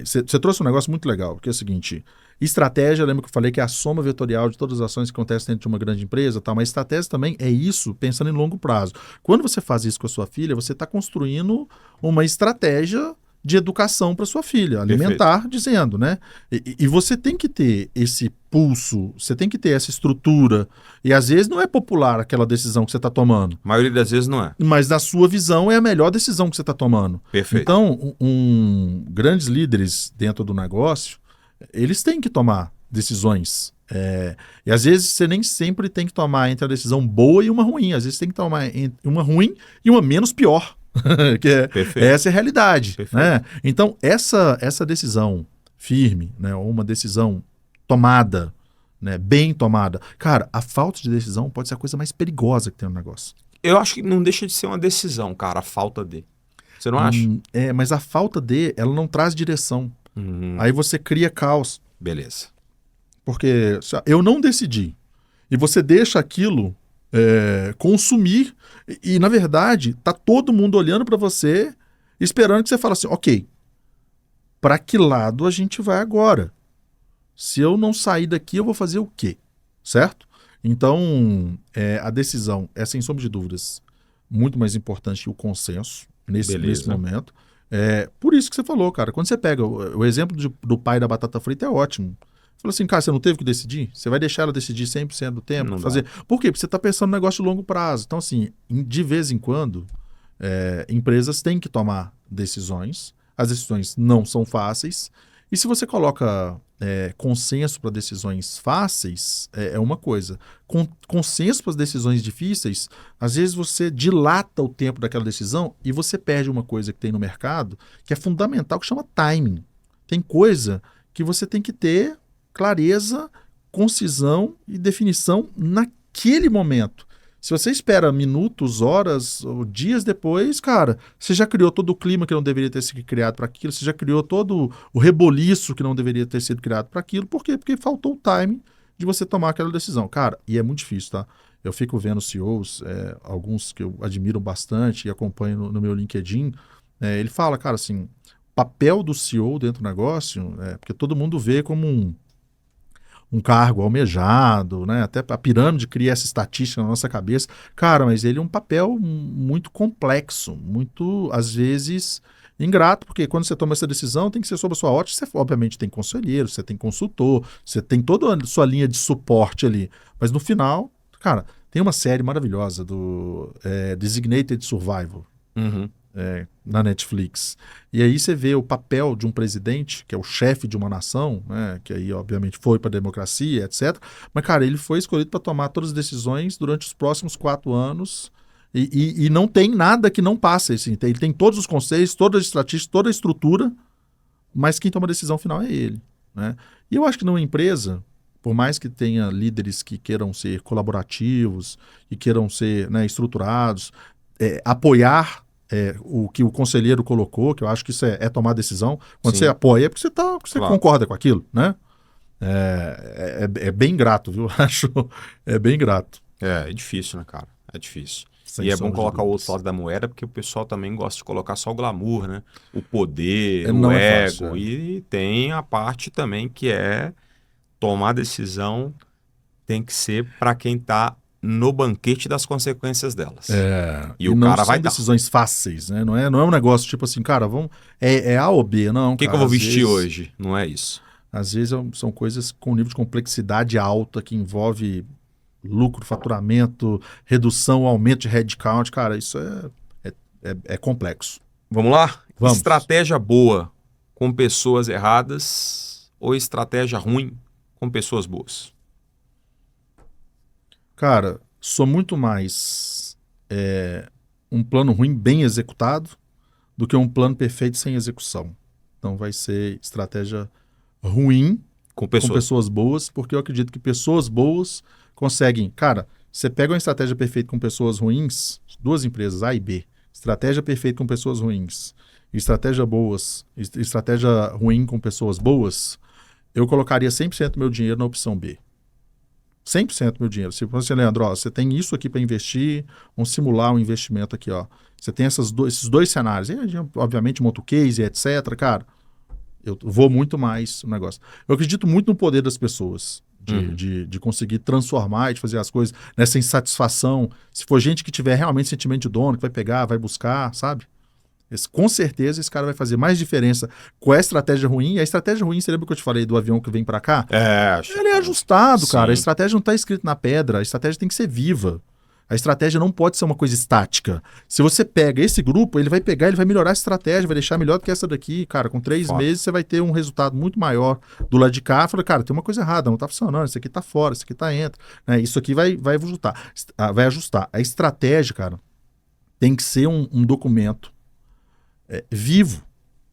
Você trouxe um negócio muito legal, que é o seguinte: estratégia, lembra que eu falei que é a soma vetorial de todas as ações que acontecem dentro de uma grande empresa, tá? Mas estratégia também é isso, pensando em longo prazo. Quando você faz isso com a sua filha, você está construindo uma estratégia de educação para sua filha, alimentar, perfeito, dizendo, né? E você tem que ter esse pulso, você tem que ter essa estrutura. E às vezes não é popular aquela decisão que você está tomando. A maioria das vezes não é. Mas na sua visão é a melhor decisão que você está tomando. Perfeito. Então, grandes líderes dentro do negócio, eles têm que tomar decisões. E às vezes você nem sempre tem que tomar entre a decisão boa e uma ruim. Às vezes você tem que tomar uma ruim e uma menos pior. Essa é a realidade, né? Então, essa decisão firme, né, ou uma decisão tomada, né, bem tomada. Cara, a falta de decisão pode ser a coisa mais perigosa que tem no negócio. Eu acho que não deixa de ser uma decisão, cara, a falta de. Você não acha? Mas a falta de, ela não traz direção. Aí você cria caos. Beleza. Porque eu não decidi. E você deixa aquilo consumir e, na verdade, tá todo mundo olhando para você, esperando que você fale assim, ok, para que lado a gente vai agora? Se eu não sair daqui, eu vou fazer o quê? Certo? Então, a decisão é, sem sombra de dúvidas, muito mais importante que o consenso nesse momento. Por isso que você falou, cara, quando você pega o exemplo do pai da batata frita é ótimo. Falou assim, cara, você não teve que decidir? Você vai deixar ela decidir 100% do tempo? Não fazer. Dá. Por quê? Porque você está pensando no negócio de longo prazo. Então, assim, de vez em quando, empresas têm que tomar decisões. As decisões não são fáceis. E se você coloca consenso para decisões fáceis, é uma coisa. Consenso para as decisões difíceis, às vezes você dilata o tempo daquela decisão e você perde uma coisa que tem no mercado que é fundamental, que chama timing. Tem coisa que você tem que ter clareza, concisão e definição naquele momento. Se você espera minutos, horas ou dias depois, cara, você já criou todo o clima que não deveria ter sido criado para aquilo, você já criou todo o reboliço que não deveria ter sido criado para aquilo. Por quê? Porque faltou o timing de você tomar aquela decisão. Cara, e é muito difícil, tá? Eu fico vendo CEOs, alguns que eu admiro bastante e acompanho no meu LinkedIn, ele fala, cara, assim, papel do CEO dentro do negócio, porque todo mundo vê como um cargo almejado, né? Até a pirâmide cria essa estatística na nossa cabeça. Cara, mas ele é um papel muito complexo, muito, às vezes, ingrato, porque quando você toma essa decisão tem que ser sob a sua ótica. Você, obviamente, tem conselheiro, você tem consultor, você tem toda a sua linha de suporte ali. Mas no final, cara, tem uma série maravilhosa do Designated Survivor. Na Netflix. E aí você vê o papel de um presidente, que é o chefe de uma nação, né, que aí obviamente foi para a democracia, etc. Mas, cara, ele foi escolhido para tomar todas as decisões durante os próximos 4 anos e não tem nada que não passe. Assim. Ele tem todos os conceitos, todas as estatísticas, toda a estrutura, mas quem toma a decisão final é ele. Né? E eu acho que numa empresa, por mais que tenha líderes que queiram ser colaborativos e queiram ser, né, estruturados, apoiar o que o conselheiro colocou, que eu acho que isso é tomar decisão. Quando você apoia, é porque você concorda com aquilo, né? É bem grato, viu? Acho bem grato. É difícil, né, cara? É difícil. Sem e é bom colocar o outro lado da moeda, porque o pessoal também gosta de colocar só o glamour, né? O poder, o ego. Fácil, E tem a parte também que é tomar decisão tem que ser para quem tá no banquete das consequências delas. E o cara vai dar. Não são decisões fáceis, né? Não é um negócio tipo assim, cara, vamos... A ou B, não. O que eu vou vestir hoje? Não é isso. Às vezes são coisas com nível de complexidade alta que envolve lucro, faturamento, redução, aumento de headcount, cara, isso é complexo. Vamos lá? Vamos. Estratégia boa com pessoas erradas ou estratégia ruim com pessoas boas? Cara, sou muito mais um plano ruim bem executado do que um plano perfeito sem execução. Então vai ser estratégia ruim Com com pessoas boas, porque eu acredito que pessoas boas conseguem... Cara, você pega uma estratégia perfeita com pessoas ruins, duas empresas, A e B, estratégia perfeita com pessoas ruins, estratégia ruim com pessoas boas, eu colocaria 100% do meu dinheiro na opção B. 100% do meu dinheiro. Se você, Leandro, ó, você tem isso aqui para investir, vamos simular um investimento aqui, ó. Você tem esses dois cenários. E, obviamente, monta o case, etc. Cara, eu vou muito mais no negócio. Eu acredito muito no poder das pessoas, de conseguir transformar e de fazer as coisas nessa insatisfação. Se for gente que tiver realmente sentimento de dono, que vai pegar, vai buscar, sabe? Com certeza esse cara vai fazer mais diferença com a estratégia ruim. E a estratégia ruim, você lembra que eu te falei do avião que vem para cá? Ele é ajustado, cara. A estratégia não está escrita na pedra. A estratégia tem que ser viva. A estratégia não pode ser uma coisa estática. Se você pega esse grupo, ele vai pegar, ele vai melhorar a estratégia, vai deixar melhor do que essa daqui. Cara, com 3 meses você vai ter um resultado muito maior do lado de cá. Fala, cara, tem uma coisa errada, não está funcionando, isso aqui está fora, isso aqui está entra. Né? Isso aqui vai ajustar. A estratégia, cara, tem que ser um documento vivo.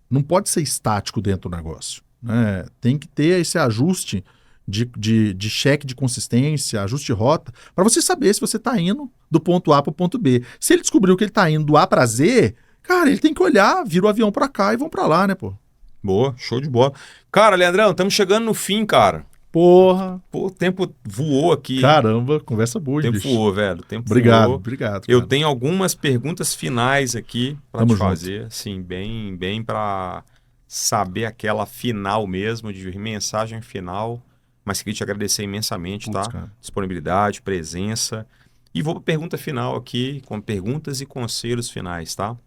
Não pode ser estático dentro do negócio. Né? Tem que ter esse ajuste de cheque de consistência, ajuste de rota, para você saber se você está indo do ponto A para o ponto B. Se ele descobriu que ele está indo do A para Z, cara, ele tem que olhar, vira o avião para cá e vão para lá, né, pô? Boa, show de bola. Cara, Leandrão, estamos chegando no fim, cara. Porra! Pô, o tempo voou aqui. Caramba, conversa boa, o tempo bicho. voou, velho. O tempo Obrigado, voou. obrigado. Eu cara. tenho algumas perguntas finais aqui para te Tamo fazer, assim, bem para saber aquela final mesmo, de mensagem final. Mas queria te agradecer imensamente, Putz, tá? cara. Disponibilidade, presença. E vou para a pergunta final aqui, com perguntas e conselhos finais, tá?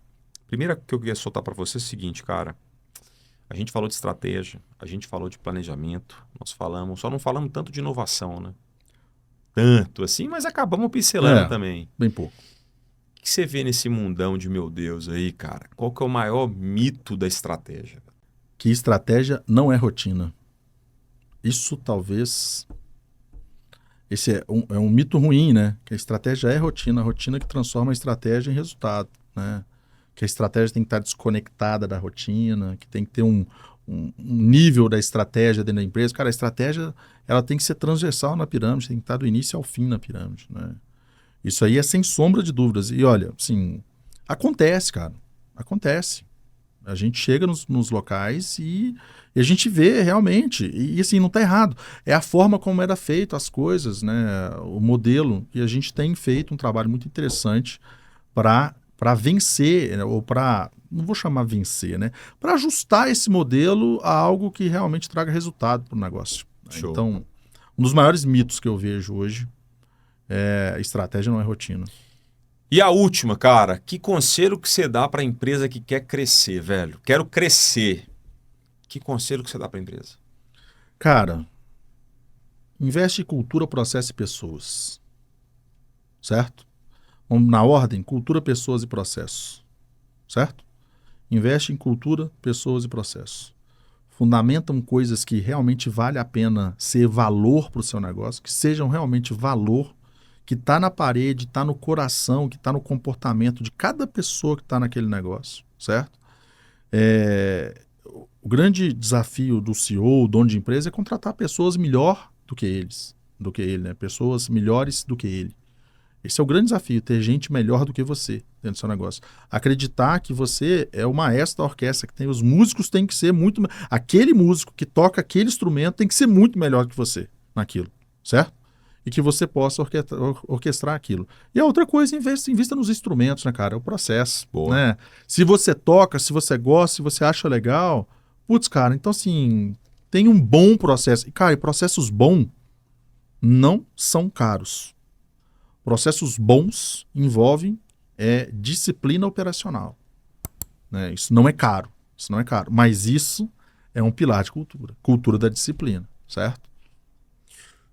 Primeira que eu queria soltar para você é o seguinte, cara. A gente falou de estratégia, a gente falou de planejamento, só não falamos tanto de inovação, né? Tanto assim, mas acabamos pincelando também. Bem pouco. O que você vê nesse mundão de meu Deus aí, cara? Qual que é o maior mito da estratégia? Que estratégia não é rotina. Isso talvez... Esse é um mito ruim, né? Que a estratégia é rotina. A rotina que transforma a estratégia em resultado, né? Que a estratégia tem que estar desconectada da rotina, que tem que ter um nível da estratégia dentro da empresa. Cara, a estratégia ela tem que ser transversal na pirâmide, tem que estar do início ao fim na pirâmide, né? Isso aí é sem sombra de dúvidas. E olha, assim, acontece, cara. Acontece. A gente chega nos locais e a gente vê realmente. E assim, não está errado. É a forma como era feito as coisas, né? O modelo. E a gente tem feito um trabalho muito interessante para vencer, ou para, não vou chamar vencer, né? Para ajustar esse modelo a algo que realmente traga resultado para o negócio. Show. Então, um dos maiores mitos que eu vejo hoje é estratégia não é rotina. E a última, cara, que conselho que você dá para a empresa que quer crescer, velho? Quero crescer. Que conselho que você dá para a empresa? Cara, investe em cultura, processo e pessoas. Certo? Vamos na ordem, cultura, pessoas e processos. Certo? Investe em cultura, pessoas e processos. Fundamentam coisas que realmente vale a pena ser valor para o seu negócio, que sejam realmente valor, que está na parede, está no coração, que está no comportamento de cada pessoa que está naquele negócio. Certo? O grande desafio do CEO, dono de empresa, é contratar pessoas melhor do que ele, né? Pessoas melhores do que ele. Esse é o grande desafio, ter gente melhor do que você dentro do seu negócio. Acreditar que você é o maestro da orquestra, que tem os músicos têm que ser muito... Aquele músico que toca aquele instrumento tem que ser muito melhor que você naquilo, certo? E que você possa orquestrar aquilo. E a outra coisa, invista nos instrumentos, né, cara? É o processo. Boa. Né? Se você toca, se você gosta, se você acha legal... Putz, cara, então assim, tem um bom processo. E, cara, e processos bons não são caros. Processos bons envolvem disciplina operacional. Né? Isso não é caro. Mas isso é um pilar de cultura. Cultura da disciplina, certo?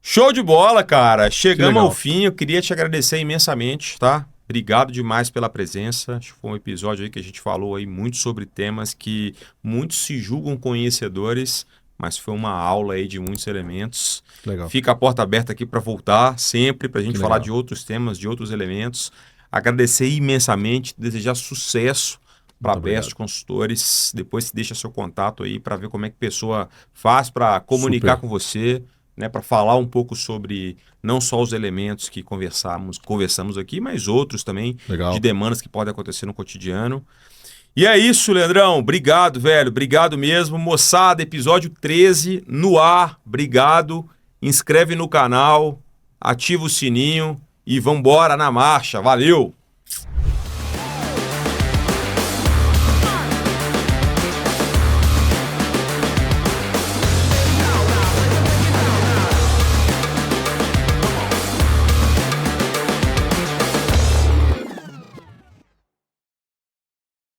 Show de bola, cara. Chegamos legal. ao fim. Eu queria te agradecer imensamente, tá? Obrigado demais pela presença. Acho que foi um episódio aí que a gente falou aí muito sobre temas que muitos se julgam conhecedores, mas foi uma aula aí de muitos elementos. Legal. Fica a porta aberta aqui para voltar sempre, para a gente Que falar legal. de outros temas, de outros elementos. Agradecer imensamente, desejar sucesso para a Muito Best obrigado. Consultores. Depois você deixa seu contato aí para ver como é que a pessoa faz para comunicar Super. com você, né, para falar um pouco sobre não só os elementos que conversamos aqui, mas outros também de Legal. demandas que podem acontecer no cotidiano. E é isso, Leandrão. Obrigado, velho. Obrigado mesmo. Moçada, episódio 13 no ar. Obrigado. Inscreve no canal, ativa o sininho e vambora na marcha. Valeu!